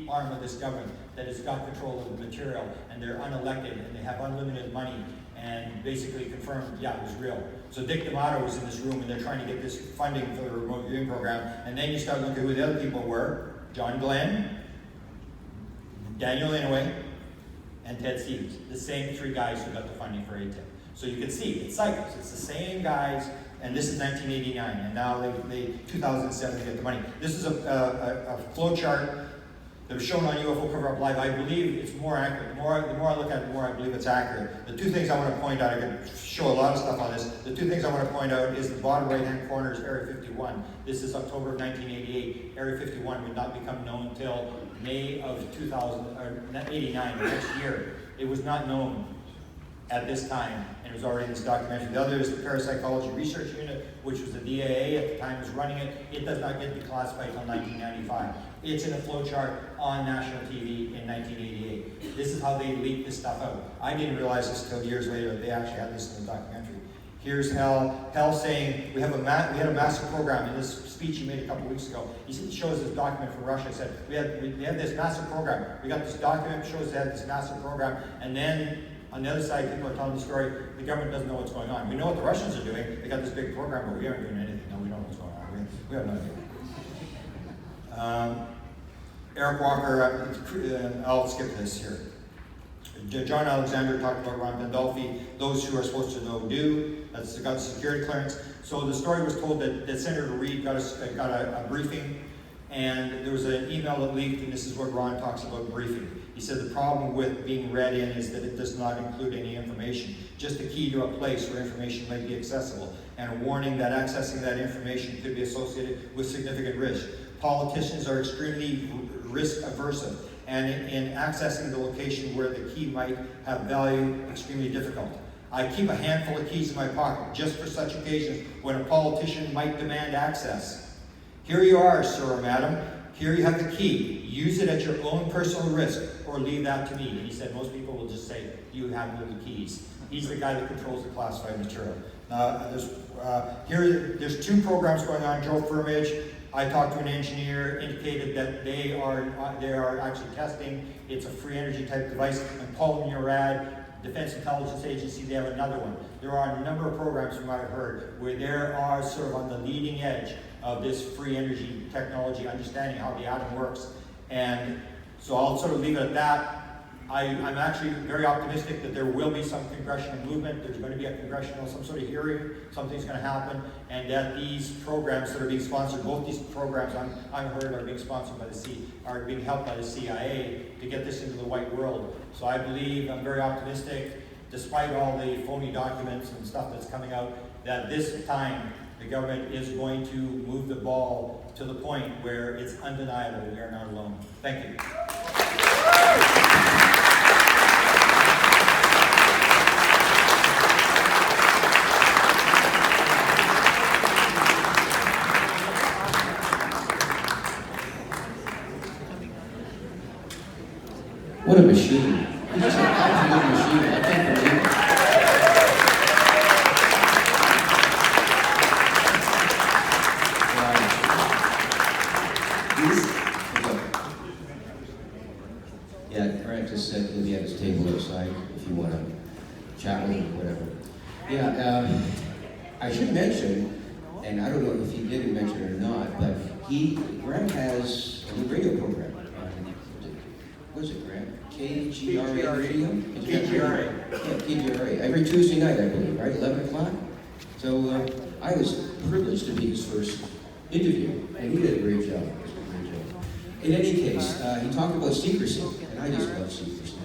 [SPEAKER 2] arm of this government that has got control of the material, and they're unelected, and they have unlimited money, and basically confirmed, yeah, it was real. So Dick D'Amato was in this room, and they're trying to get this funding for the remote viewing program, and then you start looking at who the other people were: John Glenn, Daniel Inouye, and Ted Stevens. The same three guys who got the funding for ATIP. So you can see, it's cycles. It's the same guys, and this is 1989, and now they 2007 they get the money. This is a flow chart that was shown on UFO Cover Up Live. I believe it's more accurate. The more I look at it, the more I believe it's accurate. The two things I want to point out, I can show a lot of stuff on this. The two things I want to point out is the bottom right-hand corner is Area 51. This is October of 1988. Area 51 would not become known until May of 89, the next year. It was not known at this time, and it was already in this documentary. The other is the Parapsychology Research Unit, which was the DAA at the time was running it. It does not get declassified until 1995. It's in a flowchart on national TV in 1988. This is how they leaked this stuff out. I didn't realize this until years later. They actually had this in the documentary. Here's Hell saying, we had a massive program. In this speech he made a couple weeks ago, he shows this document from Russia. He said, we had this massive program. We got this document that shows they had this massive program, and then on the other side, people are telling the story, the government doesn't know what's going on. We know what the Russians are doing. They got this big program, but we aren't doing anything. No, we don't know what's going on. We have no idea. Eric Walker, I'll skip this here. John Alexander talked about Ron Pandolfi. Those who are supposed to know do. That's got security clearance. So the story was told that Senator Reid got a briefing, and there was an email that leaked, and this is what Ron talks about briefing. He said the problem with being read in is that it does not include any information, just a key to a place where information might be accessible, and a warning that accessing that information could be associated with significant risk. Politicians are extremely risk aversive, and in accessing the location where the key might have value, extremely difficult. I keep a handful of keys in my pocket just for such occasions when a politician might demand access. Here you are, sir or madam. Here you have the key. Use it at your own personal risk, or leave that to me. And he said most people will just say, you have the keys. He's the guy that controls the classified material. There's two programs going on. Joe Firmage, I talked to an engineer, indicated that they are actually testing. It's a free energy type device. And Paul Murad, Defense Intelligence Agency, they have another one. There are a number of programs from what I've heard where they are sort of on the leading edge of this free energy technology, understanding how the atom works. And so I'll sort of leave it at that. I'm actually very optimistic that there will be some congressional movement. There's going to be a congressional, some sort of hearing, something's going to happen, and that these programs that are being sponsored, both these programs I've heard are being sponsored by are being helped by the CIA to get this into the white world. So I believe, I'm very optimistic, despite all the phony documents and stuff that's coming out, that this time the government is going to move the ball to the point where it's undeniable we are not alone. Thank you.
[SPEAKER 1] What a machine. He's just an absolute machine. I can't believe it. Yeah, Grant just said he'll be at his table outside if you want to chat with him or whatever. Yeah, I should mention, and I don't know if he didn't mention it or not, but Grant has a radio program. What is it, Grant? KGRA Radio?
[SPEAKER 2] KGRA.
[SPEAKER 1] Yeah, KGRA. Every Tuesday night, I believe, right? 11 o'clock? So I was privileged to be his first interview, and he did a great job. In any case, he talked about secrecy, and I just love secrecy.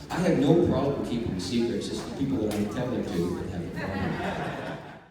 [SPEAKER 1] I have no problem keeping secrets. It's the people that I tell them to